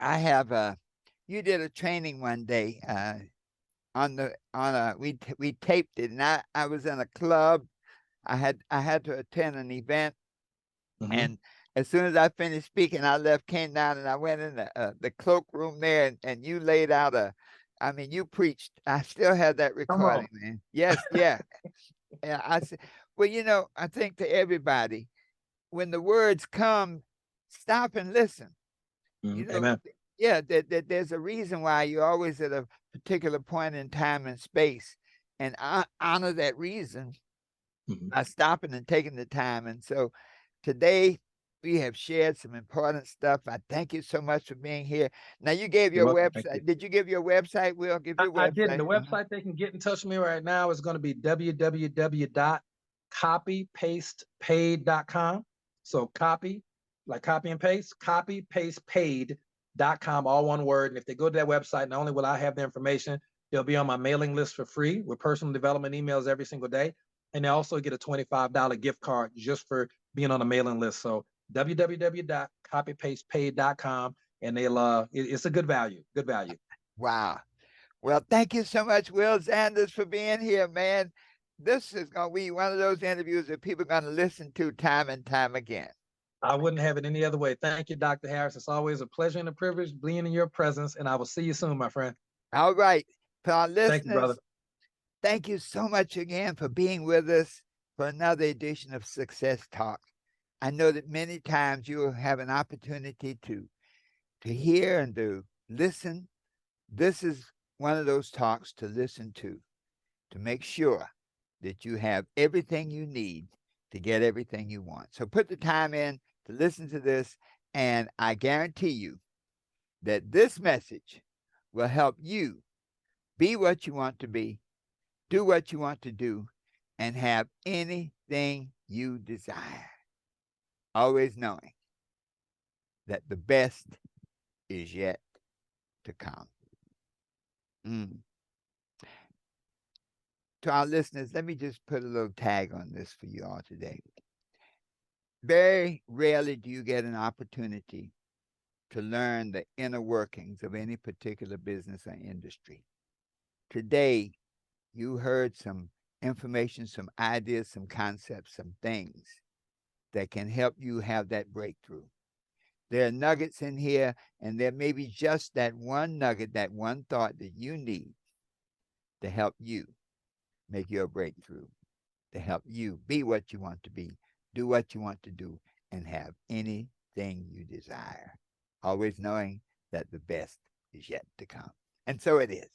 [SPEAKER 1] I have you did a training one day on a we taped it, and I was in a club. I had to attend an event,
[SPEAKER 2] Mm-hmm.
[SPEAKER 1] and as soon as I finished speaking, I left, came down, and I went in the cloakroom there, and you laid out I mean, you preached. I still have that
[SPEAKER 2] Come on.
[SPEAKER 1] recording, man. Yes, yeah. And I said, well, I think to everybody, when the words come, stop and listen. You know,
[SPEAKER 2] Amen.
[SPEAKER 1] yeah, there's a reason why you're always at a particular point in time and space, and I honor that reason
[SPEAKER 2] Mhm.
[SPEAKER 1] by stopping and taking the time. And so today we have shared some important stuff. I thank you so much for being here. Now you gave
[SPEAKER 2] You're
[SPEAKER 1] your
[SPEAKER 2] welcome. Thank you.
[SPEAKER 1] website. Did you give your website? We'll give your
[SPEAKER 2] I didn't.
[SPEAKER 1] website.
[SPEAKER 2] The website they can get in touch with me right now is going to be www.copypastepaid.com. So copy, like copy and paste, copypastepaid.com, all one word. And if they go to that website, not only will I have the information, they'll be on my mailing list for free with personal development emails every single day. And they also get a $25 gift card just for being on the mailing list. So www.copypastepaid.com, and it's a good value, good value.
[SPEAKER 1] Wow. Well, thank you so much, Will Zanders, for being here, man. This is going to be one of those interviews that people are going to listen to time and time again.
[SPEAKER 2] I wouldn't have it any other way. Thank you, Dr. Harris. It's always a pleasure and a privilege being in your presence, and I will see you soon, my friend.
[SPEAKER 1] All right. For our
[SPEAKER 2] Thank you, brother.
[SPEAKER 1] listeners, thank you so much again for being with us for another edition of Success Talk. I know that many times you will have an opportunity to hear and to listen. This is one of those talks to listen to make sure that you have everything you need to get everything you want. So put the time in to listen to this, and I guarantee you that this message will help you be what you want to be, do what you want to do, and have anything you desire. always knowing that the best is yet to come. Mm. To our listeners, let me just put a little tag on this for you all today. Very rarely do you get an opportunity to learn the inner workings of any particular business or industry. Today, you heard some information, some ideas, some concepts, some things that can help you have that breakthrough. There are nuggets in here, and there may be just that one nugget, that one thought that you need to help you make your breakthrough, to help you be what you want to be, do what you want to do, and have anything you desire. Always knowing that the best is yet to come. And so it is.